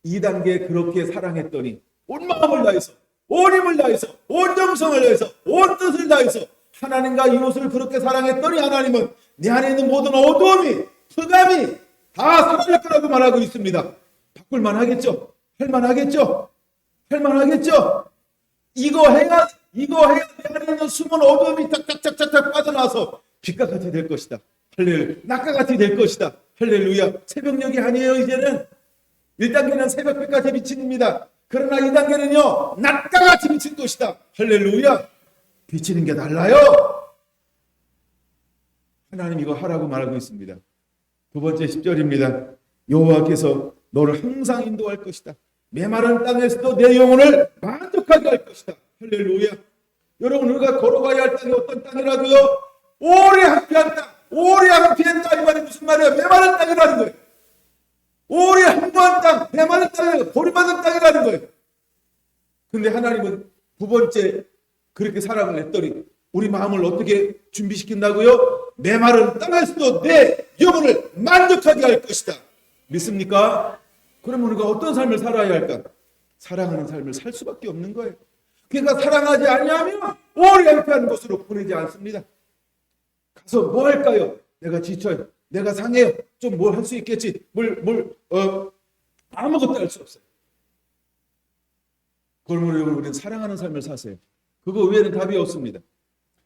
A: 2단계 그렇게 사랑했더니 온 마음을 다해서 온 힘을 다해서 온 정성을 다해서 온 뜻을 다해서 하나님과 이웃을 그렇게 사랑했더니 하나님은 내 안에 있는 모든 어두움이 흑암이 다 사라질 거라고 말하고 있습니다. 바꿀만 하겠죠? 할만 하겠죠? 할만 하겠죠? 이거 해야 내 안에 있는 숨은 어둠이 탁탁탁탁 빠져나와서 빛과 같이 될 것이다. 할렐루야. 낙과 같이 될 것이다. 할렐루야. 새벽녘이 아니에요. 이제는 1단계는 새벽빛까지 비칩니다. 그러나 2단계는요 낮과 같이 비칠 것이다. 할렐루야. 비치는 게 달라요. 하나님 이거 하라고 말하고 있습니다. 두 번째 10절입니다. 여호와께서 너를 항상 인도할 것이다. 메마른 땅에서도 내 영혼을 만족하게 할 것이다. 할렐루야. 여러분, 우리가 걸어가야 할 땅이 어떤 땅이라고요? 오래 항피한 땅. 오래 항피한 땅이 말이 무슨 말이야? 메마른 땅이라는 거예요. 오래 항구한 땅, 메마른 땅이라는 거예요. 버림받은 땅이라는 거예요. 근데 하나님은 두 번째 그렇게 사랑을 했더니 우리 마음을 어떻게 준비시킨다고요? 메마른 땅에서도 내 영혼을 만족하게 할 것이다. 믿습니까? 그러면 우리가 어떤 삶을 살아야 할까? 사랑하는 삶을 살 수밖에 없는 거예요. 그러니까 사랑하지 아니하면 오래 항피하는 곳으로 보내지 않습니다. 가서 뭐 할까요? 내가 지쳐요. 내가 상해요. 좀 뭘 할 수 있겠지. 아무것도 할 수 없어요. 그러면 우리는 사랑하는 삶을 사세요. 그거 외에는 답이 없습니다.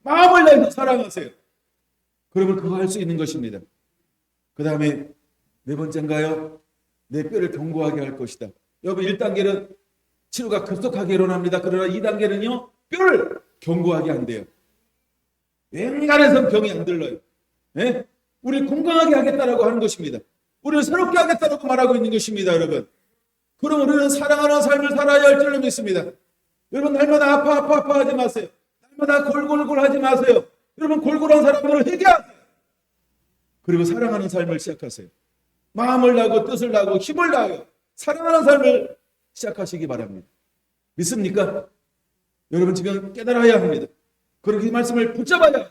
A: 마음을 다해서 사랑하세요. 그러면 그거 할 수 있는 것입니다. 그 다음에 네 번째인가요? 내 뼈를 견고하게 할 것이다. 여러분, 1단계는 치료가 급속하게 일어납니다. 그러나 2단계는요, 뼈를 견고하게 한대요. 웬간해선 병이 안 들러요. 네? 우리 건강하게 하겠다라고 하는 것입니다. 우리를 새롭게 하겠다라고 말하고 있는 것입니다, 여러분. 그럼 우리는 사랑하는 삶을 살아야 할 줄로 믿습니다. 여러분, 날마다 아파 하지 마세요. 날마다 골골골 하지 마세요. 여러분, 골골한 사람들을 회개하세요. 그리고 사랑하는 삶을 시작하세요. 마음을 다하고 뜻을 다하고 힘을 다하여 사랑하는 삶을 시작하시기 바랍니다. 믿습니까? 여러분, 지금 깨달아야 합니다. 그리고 이 말씀을 붙잡아야 합니다.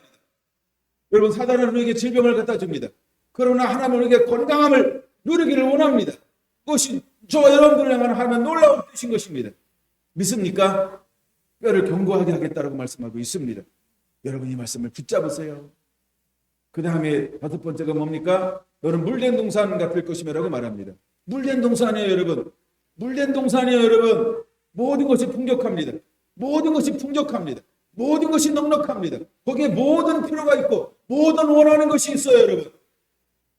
A: 여러분, 사단은 우리에게 질병을 갖다 줍니다. 그러나 하나님은 우리에게 건강함을 누리기를 원합니다. 그것이 저와 여러분들을 향한 하나님의 놀라운 뜻인 것입니다. 믿습니까? 뼈를 견고하게 하겠다라고 말씀하고 있습니다. 여러분, 이 말씀을 붙잡으세요. 그 다음에 다섯 번째가 뭡니까? 너는 물된 동산 같을 것이며라고 말합니다. 물된 동산이에요, 여러분. 물된 동산이에요, 여러분. 모든 것이 풍족합니다. 모든 것이 풍족합니다. 모든 것이 넉넉합니다. 거기에 모든 필요가 있고 모든 원하는 것이 있어요, 여러분.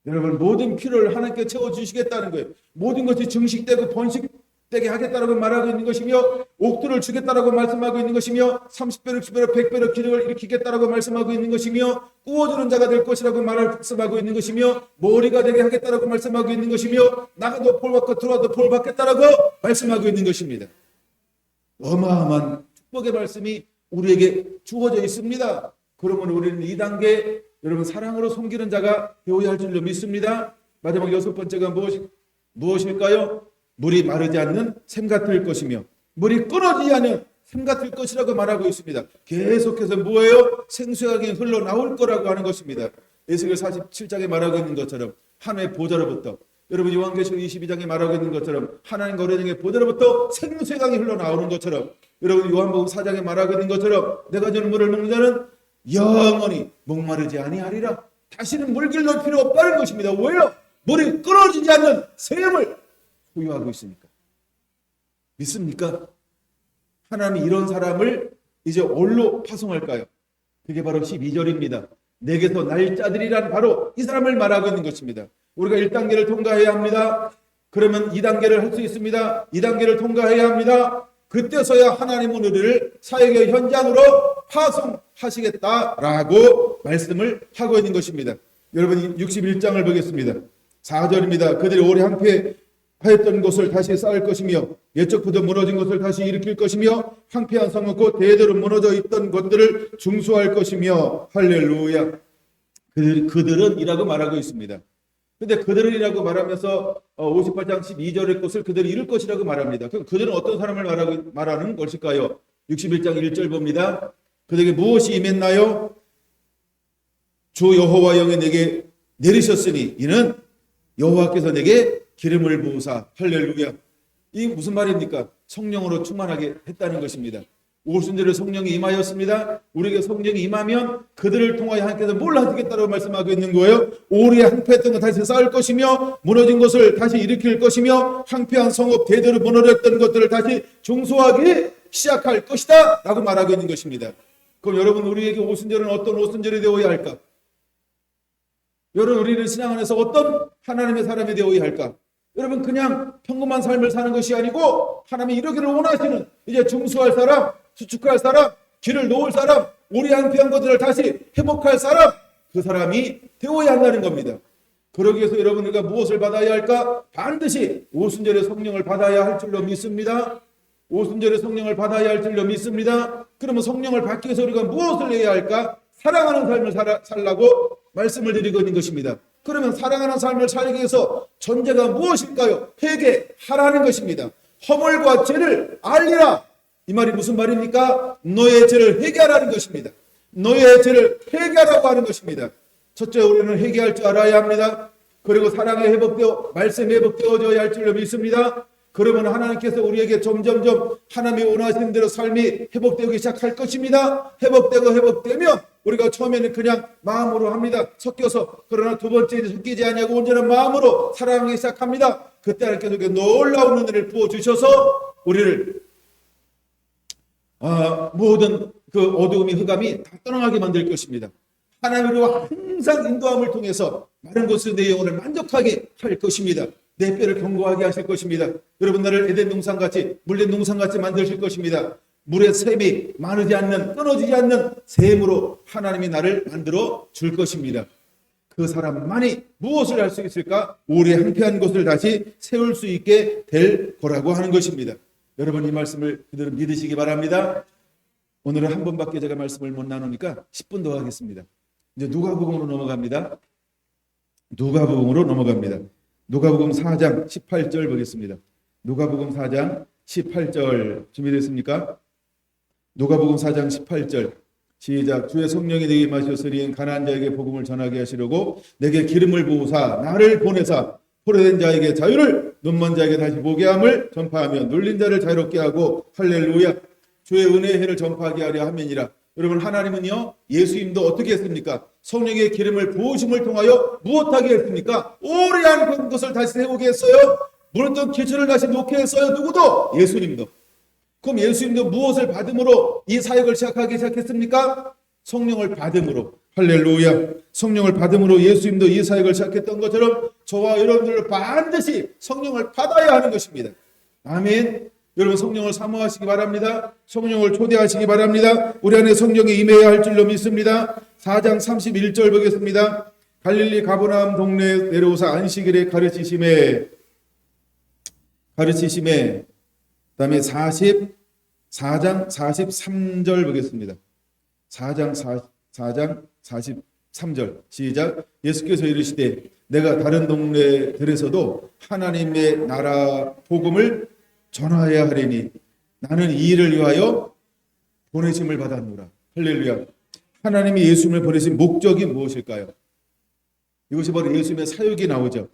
A: 여러분, 모든 필요를 하나님께 채워주시겠다는 거예요. 모든 것이 증식되고 번식되게 하겠다라고 말하고 있는 것이며, 옥두를 주겠다라고 말씀하고 있는 것이며, 30배로 60배로 100배로 기력을 일으키겠다라고 말씀하고 있는 것이며, 꾸어주는 자가 될 것이라고 말씀하고 있는 것이며, 머리가 되게 하겠다라고 말씀하고 있는 것이며, 나가도 볼 받고 들어와도 볼 받겠다라고 말씀하고 있는 것입니다. 어마어마한 축복의 말씀이 우리에게 주어져 있습니다. 그러면 우리는 2단계 여러분 사랑으로 섬기는 자가 되어야 할 줄로 믿습니다. 마지막 여섯 번째가 무엇일까요? 물이 마르지 않는 샘 같을 것이며 물이 끊어지지 않는 샘 같을 것이라고 말하고 있습니다. 계속해서 뭐예요? 생수하게 흘러나올 거라고 하는 것입니다. 에스겔 47장에 말하고 있는 것처럼 하나님의 보좌로부터, 여러분 요한계시록 22장에 말하고 있는 것처럼 하나님과 어린양의 보좌로부터 생수의 강이 흘러나오는 것처럼, 여러분 요한복음 4장에 말하고 있는 것처럼 내가 주는 물을 먹는 자는 영원히 목마르지 아니하리라. 다시는 물 길러올 필요 없다는 것입니다. 왜요? 물이 끊어지지 않는 샘을 소유하고 있으니까. 믿습니까? 하나님이 이런 사람을 이제 어디로 파송할까요? 그게 바로 12절입니다. 내게서 날짜들이란 바로 이 사람을 말하고 있는 것입니다. 우리가 1단계를 통과해야 합니다. 그러면 2단계를 할 수 있습니다. 2단계를 통과해야 합니다. 그때서야 하나님은 우리를 사역의 현장으로 파송하시겠다라고 말씀을 하고 있는 것입니다. 여러분 61장을 보겠습니다. 4절입니다. 그들이 오래 항폐하였던 곳을 다시 쌓을 것이며 옛적부터 무너진 것을 다시 일으킬 것이며 항폐한 성은 곧 대대로 무너져 있던 것들을 중수할 것이며. 할렐루야. 그들은 이라고 말하고 있습니다. 근데 그들이라고 말하면서 58장 12절의 것을 그들이 이룰 것이라고 말합니다. 그럼 그들은 어떤 사람을 말하는 것일까요? 61장 1절 봅니다. 그들에게 무엇이 임했나요? 주 여호와 영이 내게 내리셨으니 이는 여호와께서 내게 기름을 부으사. 할렐루야. 이게 무슨 말입니까? 성령으로 충만하게 했다는 것입니다. 오순절에 성령이 임하였습니다. 우리에게 성령이 임하면 그들을 통하여 하나님께서 뭘 하시겠다고 말씀하고 있는 거예요? 오래 항폐했던 것 다시 쌓을 것이며 무너진 것을 다시 일으킬 것이며 항폐한 성읍 대대로 무너졌던 것들을 다시 중수하기 시작할 것이다 라고 말하고 있는 것입니다. 그럼 여러분, 우리에게 오순절은 어떤 오순절이 되어야 할까? 여러분, 우리는 신앙 안에서 어떤 하나님의 사람이 되어야 할까? 여러분, 그냥 평범한 삶을 사는 것이 아니고 하나님이 이러기를 원하시는, 이제 중수할 사람, 수축할 사람, 길을 놓을 사람, 오래 항폐한 것들을 다시 회복할 사람, 그 사람이 되어야 한다는 겁니다. 그러기 위해서 여러분 우리가 무엇을 받아야 할까? 반드시 오순절의 성령을 받아야 할 줄로 믿습니다. 오순절의 성령을 받아야 할 줄로 믿습니다. 그러면 성령을 받기 위해서 우리가 무엇을 해야 할까? 사랑하는 삶을 살라고 말씀을 드리고 있는 것입니다. 그러면 사랑하는 삶을 살기 위해서 전제가 무엇일까요? 회개하라는 것입니다. 허물과 죄를 알리라. 이 말이 무슨 말입니까? 너의 죄를 회개하라는 것입니다. 너의 죄를 회개하라고 하는 것입니다. 첫째, 우리는 회개할 줄 알아야 합니다. 그리고 사랑에 회복되어 말씀에 회복되어져야 할 줄로 믿습니다. 그러면 하나님께서 우리에게 점점점 하나님이 원하시는 대로 삶이 회복되기 시작할 것입니다. 회복되면 우리가 처음에는 그냥 마음으로 합니다. 섞여서. 그러나 두 번째는 섞이지 아니하고 온전한 마음으로 사랑하기 시작합니다. 그때 하나님께서 놀라운 은혜를 부어주셔서 우리를 모든 그 어두움이 흑암이 다 떠나가게 만들 것입니다. 하나님으로 항상 인도함을 통해서 많은 것을 내 영혼을 만족하게 할 것입니다. 내 뼈를 견고하게 하실 것입니다. 여러분 나를 에덴 동산같이 물된 동산같이 만드실 것입니다. 물의 샘이 마르지 않는 끊어지지 않는 샘으로 하나님이 나를 만들어 줄 것입니다. 그 사람만이 무엇을 할 수 있을까? 오래 항폐한 것을 다시 세울 수 있게 될 거라고 하는 것입니다. 여러분 이 말씀을 그대로 믿으시기 바랍니다. 오늘은 한 번밖에 제가 말씀을 못 나누니까 10분 더 하겠습니다. 이제 누가복음으로 넘어갑니다. 누가복음 4장 18절 보겠습니다. 누가복음 4장 18절 준비됐습니까? 누가복음 4장 18절 시작. 주의 성령이 내게 임하셨으니 가난한 자에게 복음을 전하게 하시려고 내게 기름을 부으사 나를 보내사 포로된 자에게 자유를 눈먼 자에게 다시 보게 함을 전파하며 눌린 자를 자유롭게 하고 할렐루야 주의 은혜의 해를 전파하게 하려 함이니라. 여러분 하나님은요 예수님도 어떻게 했습니까? 성령의 기름을 부으심을 통하여 무엇하게 했습니까? 오래 한 것을 다시 세우게 했어요. 무릇던 기초를 다시 놓게 했어요. 누구도? 예수님도. 그럼 예수님도 무엇을 받음으로 이 사역을 시작했습니까? 성령을 받음으로. 할렐루야. 성령을 받음으로 예수님도 이 사역을 시작했던 것처럼 저와 여러분들도 반드시 성령을 받아야 하는 것입니다. 아멘. 여러분 성령을 사모하시기 바랍니다. 성령을 초대하시기 바랍니다. 우리 안에 성령이 임해야 할 줄로 믿습니다. 4장 31절 보겠습니다. 갈릴리 가버나움 동네에 내려오사 안식일에 가르치심에 그다음에 4장 43절 보겠습니다. 4장 43절 시작. 예수께서 이르시되 내가 다른 동네들에서도 하나님의 나라 복음을 전하여야 하리니 나는 이 일을 위하여 보내심을 받았노라. 할렐루야. 하나님이 예수님을 보내신 목적이 무엇일까요? 이것이 바로 예수님의 사역이 나오죠.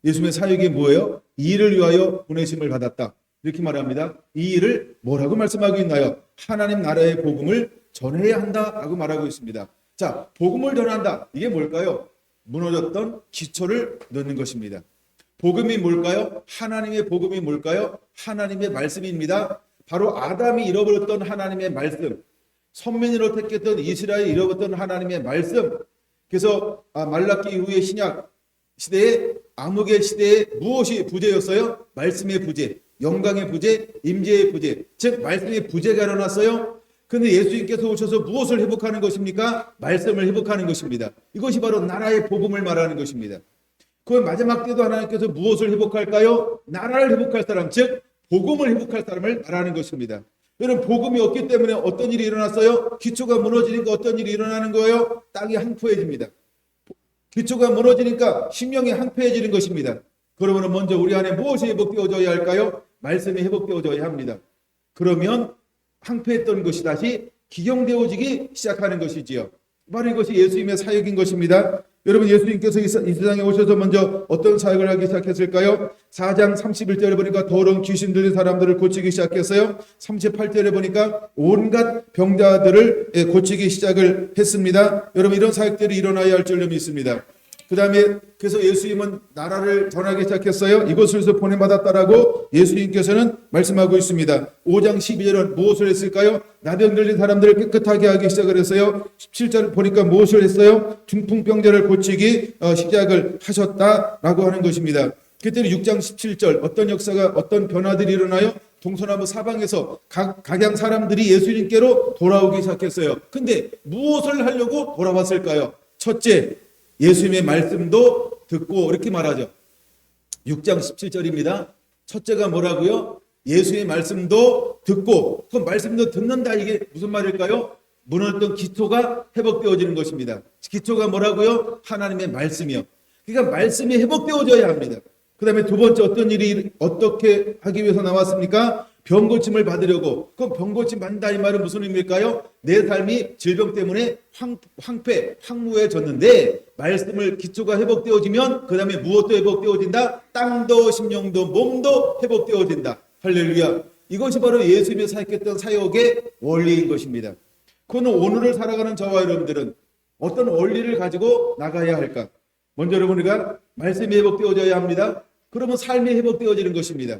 A: 예수님의 사역이 뭐예요? 이 일을 위하여 보내심을 받았다. 이렇게 말합니다. 이 일을 뭐라고 말씀하고 있나요? 하나님 나라의 복음을 전해야 한다라고 말하고 있습니다. 자, 복음을 전한다. 이게 뭘까요? 무너졌던 기초를 넣는 것입니다. 복음이 뭘까요? 하나님의 복음이 뭘까요? 하나님의 말씀입니다. 바로 아담이 잃어버렸던 하나님의 말씀, 선민으로 택했던 이스라엘이 잃어버렸던 하나님의 말씀. 그래서 말라기 이후의 신약 시대에 암흑의 시대에 무엇이 부재였어요? 말씀의 부재, 영광의 부재, 임재의 부재, 즉 말씀의 부재가 일어났어요. 그런데 예수님께서 오셔서 무엇을 회복하는 것입니까? 말씀을 회복하는 것입니다. 이것이 바로 나라의 복음을 말하는 것입니다. 그 마지막 때도 하나님께서 무엇을 회복할까요? 나라를 회복할 사람, 즉 복음을 회복할 사람을 말하는 것입니다. 여러분 복음이 없기 때문에 어떤 일이 일어났어요? 기초가 무너지니까 어떤 일이 일어나는 거예요? 땅이 황폐해집니다. 기초가 무너지니까 심령이 황폐해지는 것입니다. 그러면 먼저 우리 안에 무엇이 회복되어져야 할까요? 말씀이 회복되어져야 합니다. 그러면 황폐했던 것이 다시 기경되어지기 시작하는 것이지요. 바로 이것이 예수님의 사역인 것입니다. 여러분 예수님께서 이 세상에 오셔서 먼저 어떤 사역을 하기 시작했을까요? 4장 31절에 보니까 더러운 귀신 들린 사람들을 고치기 시작했어요. 38절에 보니까 온갖 병자들을 고치기 시작을 했습니다. 여러분 이런 사역들이 일어나야 할 줄로 믿습니다. 그 다음에 그래서 예수님은 나라를 전하기 시작했어요. 이곳에서 보냄받았다라고 예수님께서는 말씀하고 있습니다. 5장 12절은 무엇을 했을까요? 나병 들린 사람들을 깨끗하게 하기 시작을 했어요. 17절을 보니까 무엇을 했어요? 중풍병자를 고치기 시작을 하셨다라고 하는 것입니다. 그때는 6장 17절 어떤 역사가 어떤 변화들이 일어나요? 동서남북 사방에서 각양 사람들이 예수님께로 돌아오기 시작했어요. 근데 무엇을 하려고 돌아왔을까요? 첫째, 예수님의 말씀도 듣고 이렇게 말하죠. 6장 17절입니다. 첫째가 뭐라고요? 예수의 말씀도 듣고. 그 말씀도 듣는다, 이게 무슨 말일까요? 무너졌던 기초가 회복되어지는 것입니다. 기초가 뭐라고요? 하나님의 말씀이요. 그러니까 말씀이 회복되어져야 합니다. 그 다음에 두 번째, 어떤 일이 어떻게 하기 위해서 나왔습니까? 병고침을 받으려고. 그럼 병고침 받는다 이 말은 무슨 의미일까요? 내 삶이 질병 때문에 황무해졌는데 말씀을 기초가 회복되어지면 그 다음에 무엇도 회복되어진다? 땅도 심령도 몸도 회복되어진다. 할렐루야. 이것이 바로 예수님이 사역했던 사역의 원리인 것입니다. 그는 오늘을 살아가는 저와 여러분들은 어떤 원리를 가지고 나가야 할까? 먼저 여러분, 우리가 말씀이 회복되어져야 합니다. 그러면 삶이 회복되어지는 것입니다.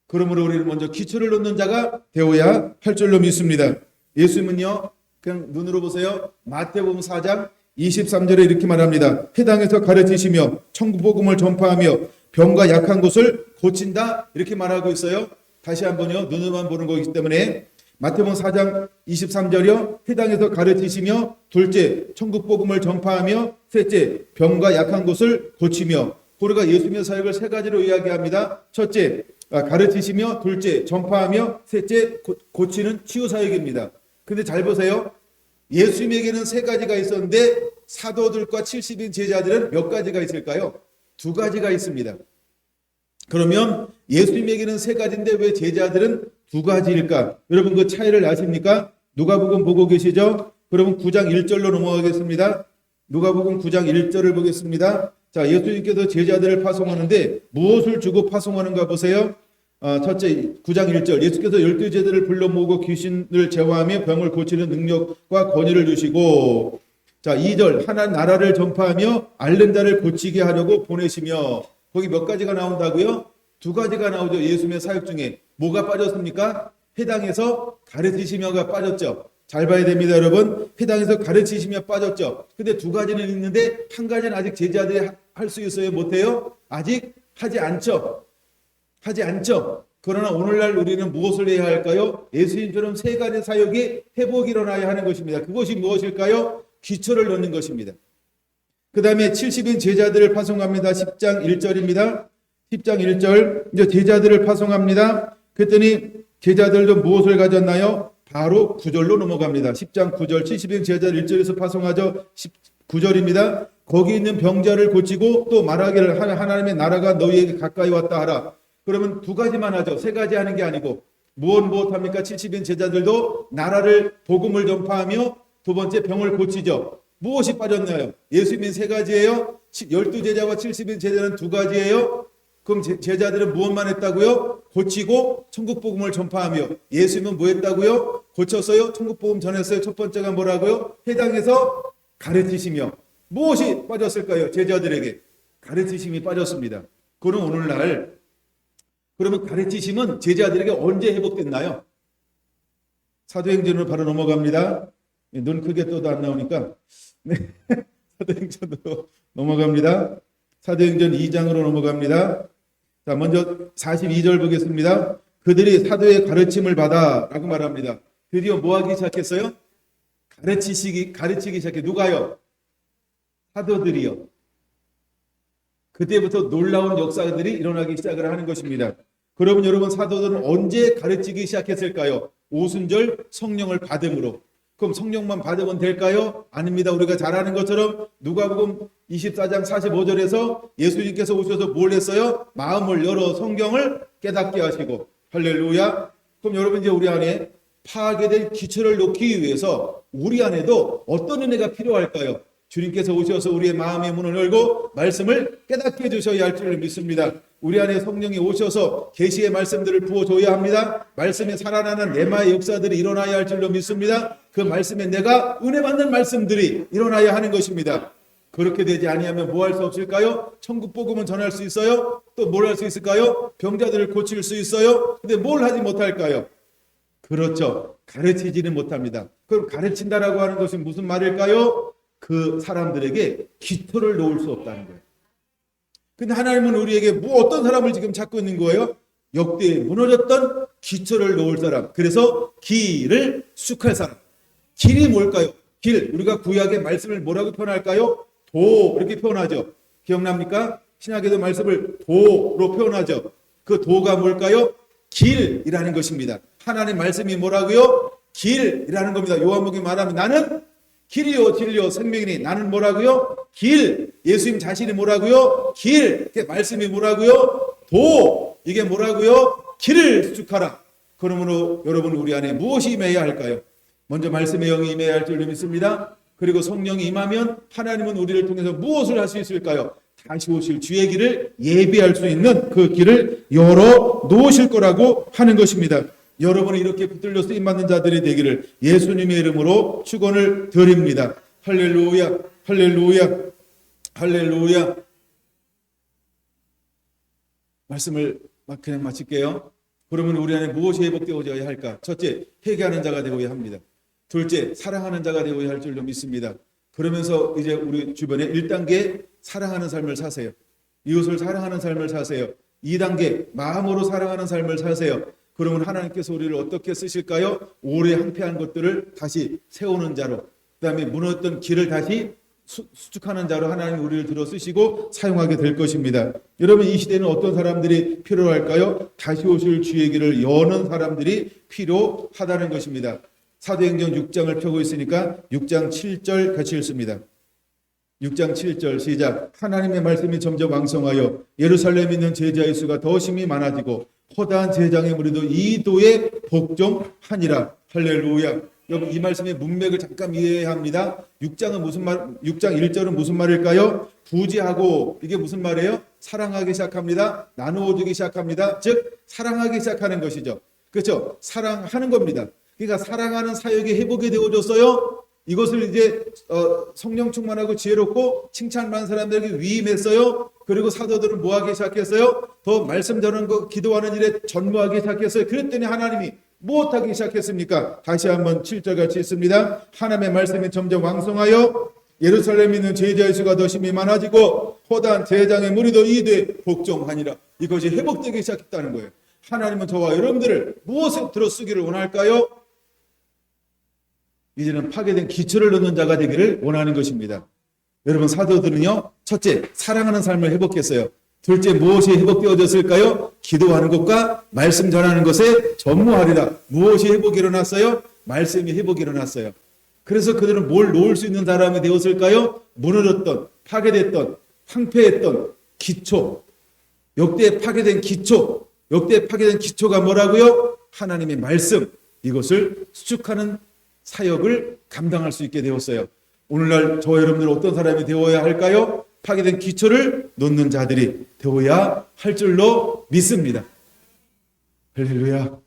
A: 그러므로 우리는 먼저 기초를 놓는 자가 되어야 할 줄로 믿습니다. 예수님은요, 그냥 눈으로 보세요. 마태복음 4장 23절에 이렇게 말합니다. 회당에서 가르치시며 천국복음을 전파하며 병과 약한 곳을 고친다, 이렇게 말하고 있어요. 다시 한번요, 눈으로만 보는 거기 때문에 마태복음 4장 23절이요. 회당에서 가르치시며, 둘째, 천국복음을 전파하며, 셋째, 병과 약한 곳을 고치며. 우리가 예수님의 사역을 세 가지로 이야기합니다. 첫째, 가르치시며, 둘째, 전파하며, 셋째, 고치는 치유 사역입니다. 근데 잘 보세요. 예수님에게는 세 가지가 있었는데 사도들과 70인 제자들은 몇 가지가 있을까요? 두 가지가 있습니다. 그러면 예수님에게는 세 가지인데 왜 제자들은 두 가지일까? 여러분, 그 차이를 아십니까? 누가복음 보고 계시죠? 그러면 9장 1절로 넘어가겠습니다. 누가복음 9장 1절을 보겠습니다. 자, 예수님께서 제자들을 파송하는데 무엇을 주고 파송하는가 보세요. 첫째, 9장 1절. 예수께서 12제자들을 불러 모으고 귀신을 제어하며 병을 고치는 능력과 권위를 주시고, 자, 2절. 하나님 나라를 전파하며 앓는 자를 고치게 하려고 보내시며. 거기 몇 가지가 나온다고요? 두 가지가 나오죠. 예수님의 사역 중에. 뭐가 빠졌습니까? 회당에서 가르치시며가 빠졌죠. 잘 봐야 됩니다, 여러분. 회당에서 가르치시며 빠졌죠. 근데 두 가지는 있는데 한 가지는 아직 제자들이 할 수 있어요? 못해요? 아직 하지 않죠. 하지 않죠. 그러나 오늘날 우리는 무엇을 해야 할까요? 예수님처럼 세 가지 사역이 회복이 일어나야 하는 것입니다. 그것이 무엇일까요? 기초를 넣는 것입니다. 그 다음에 70인 제자들을 파송합니다. 10장 1절입니다. 10장 1절. 이제 제자들을 파송합니다. 그랬더니 제자들도 무엇을 가졌나요? 바로 9절로 넘어갑니다. 10장 9절. 70인 제자들 1절에서 파송하죠. 9절입니다. 거기 있는 병자를 고치고 또 말하기를 하나님의 나라가 너희에게 가까이 왔다 하라. 그러면 두 가지만 하죠. 세 가지 하는 게 아니고 무엇 합니까? 70인 제자들도 나라를 복음을 전파하며 두 번째 병을 고치죠. 무엇이 빠졌나요? 예수님은 세 가지예요. 12제자와 70인 제자는 두 가지예요. 그럼 제자들은 무엇만 했다고요? 고치고 천국복음을 전파하며. 예수님은 뭐 했다고요? 고쳤어요? 천국복음 전했어요? 첫 번째가 뭐라고요? 회당에서 가르치시며. 무엇이 빠졌을까요? 제자들에게 가르치심이 빠졌습니다. 그럼 오늘날, 그러면 가르치심은 제자들에게 언제 회복됐나요? 사도행전으로 바로 넘어갑니다. 눈 크게 떠도 안 나오니까. 네. 사도행전으로 넘어갑니다. 사도행전 2장으로 넘어갑니다. 자, 먼저 42절 보겠습니다. 그들이 사도의 가르침을 받아 라고 말합니다. 드디어 뭐 하기 시작했어요? 가르치기 시작해. 누가요? 사도들이요. 그때부터 놀라운 역사들이 일어나기 시작을 하는 것입니다. 그러면 여러분, 사도들은 언제 가르치기 시작했을까요? 오순절 성령을 받음으로. 그럼 성령만 받으면 될까요? 아닙니다. 우리가 잘 아는 것처럼 누가복음 24장 45절에서 예수님께서 오셔서 뭘 했어요? 마음을 열어 성경을 깨닫게 하시고. 할렐루야. 그럼 여러분, 이제 우리 안에 파괴된 기초를 놓기 위해서 우리 안에도 어떤 은혜가 필요할까요? 주님께서 오셔서 우리의 마음의 문을 열고 말씀을 깨닫게 해주셔야 할 줄 믿습니다. 우리 안에 성령이 오셔서 계시의 말씀들을 부어줘야 합니다. 말씀에 살아나는 레마의 역사들이 일어나야 할 줄로 믿습니다. 그 말씀에 내가 은혜 받는 말씀들이 일어나야 하는 것입니다. 그렇게 되지 아니하면 뭐 할 수 없을까요? 천국 복음은 전할 수 있어요. 또 뭘 할 수 있을까요? 병자들을 고칠 수 있어요. 근데 뭘 하지 못할까요? 그렇죠. 가르치지는 못합니다. 그럼 가르친다라고 하는 것은 무슨 말일까요? 그 사람들에게 기초를 놓을 수 없다는 거예요. 근데 하나님은 우리에게 뭐 어떤 사람을 지금 찾고 있는 거예요? 역대에 무너졌던 기초를 놓을 사람. 그래서 길을 숙할 사람. 길이 뭘까요? 길, 우리가 구약의 말씀을 뭐라고 표현할까요? 도 이렇게 표현하죠. 기억납니까? 신약에도 말씀을 도로 표현하죠. 그 도가 뭘까요? 길이라는 것입니다. 하나님 말씀이 뭐라고요? 길이라는 겁니다. 요한복음에 말하면 나는 길이요 진리요 생명이니 나는 뭐라고요? 길. 예수님 자신이 뭐라고요? 길. 이게 말씀이 뭐라고요? 도. 이게 뭐라고요? 길을 수축하라. 그러므로 여러분 우리 안에 무엇이 임해야 할까요? 먼저 말씀의 영이 임해야 할 줄 믿습니다. 그리고 성령이 임하면 하나님은 우리를 통해서 무엇을 할 수 있을까요? 다시 오실 주의 길을 예비할 수 있는 그 길을 열어 놓으실 거라고 하는 것입니다. 여러분이 이렇게 붙들려 쓰임 받는 자들이 되기를 예수님의 이름으로 축원을 드립니다. 할렐루야, 할렐루야, 할렐루야. 말씀을 그냥 마칠게요. 그러면 우리 안에 무엇이 회복되어져야 할까? 첫째, 회개하는 자가 되어야 합니다. 둘째, 사랑하는 자가 되어야 할 줄로 믿습니다. 그러면서 이제 우리 주변에 1단계 사랑하는 삶을 사세요. 이웃을 사랑하는 삶을 사세요. 2단계 마음으로 사랑하는 삶을 사세요. 그러면 하나님께서 우리를 어떻게 쓰실까요? 오래 항폐한 것들을 다시 세우는 자로, 그 다음에 무너졌던 길을 다시 수축하는 자로 하나님 우리를 들어 쓰시고 사용하게 될 것입니다. 여러분 이 시대는 어떤 사람들이 필요할까요? 다시 오실 주의 길을 여는 사람들이 필요하다는 것입니다. 사도행전 6장을 펴고 있으니까 6장 7절 같이 읽습니다. 6장 7절 시작. 하나님의 말씀이 점점 왕성하여 예루살렘에 있는 제자의 수가 더 심히 많아지고 허다한 제장의 무리도 이 도에 복종하니라. 할렐루야. 여러분 이 말씀의 문맥을 잠깐 이해해야 합니다. 6장은 무슨 말? 6장 1절은 무슨 말일까요? 부지하고 이게 무슨 말이에요? 사랑하기 시작합니다. 나누어 주기 시작합니다. 즉 사랑하기 시작하는 것이죠. 그렇죠? 사랑하는 겁니다. 그러니까 사랑하는 사역이 회복이 되어졌어요. 이것을 이제 성령 충만하고 지혜롭고 칭찬 많은 사람들에게 위임했어요. 그리고 사도들은 뭐 하기 시작했어요? 더 말씀 전하는 거 기도하는 일에 전무하기 시작했어요. 그랬더니 하나님이 무엇하기 시작했습니까? 다시 한번 7절 같이 읽습니다. 하나님의 말씀이 점점 왕성하여 예루살렘에 있는 제자의 수가 더 심히 많아지고 허다한 제장의 무리도 이되 복종하니라. 이것이 회복되기 시작했다는 거예요. 하나님은 저와 여러분들을 무엇에 들어 쓰기를 원할까요? 이제는 파괴된 기초를 넣는 자가 되기를 원하는 것입니다. 여러분 사도들은요, 첫째 사랑하는 삶을 회복했어요. 둘째 무엇이 회복되어졌을까요? 기도하는 것과 말씀 전하는 것에 전무하리라. 무엇이 회복이 일어났어요? 말씀이 회복이 일어났어요. 그래서 그들은 뭘 놓을 수 있는 사람이 되었을까요? 무너졌던, 파괴됐던, 황폐했던 기초, 역대 파괴된 기초가 뭐라고요? 하나님의 말씀, 이것을 수축하는 사역을 감당할 수 있게 되었어요. 오늘날 저와 여러분들 어떤 사람이 되어야 할까요? 파괴된 기초를 놓는 자들이 되어야 할 줄로 믿습니다. 할렐루야.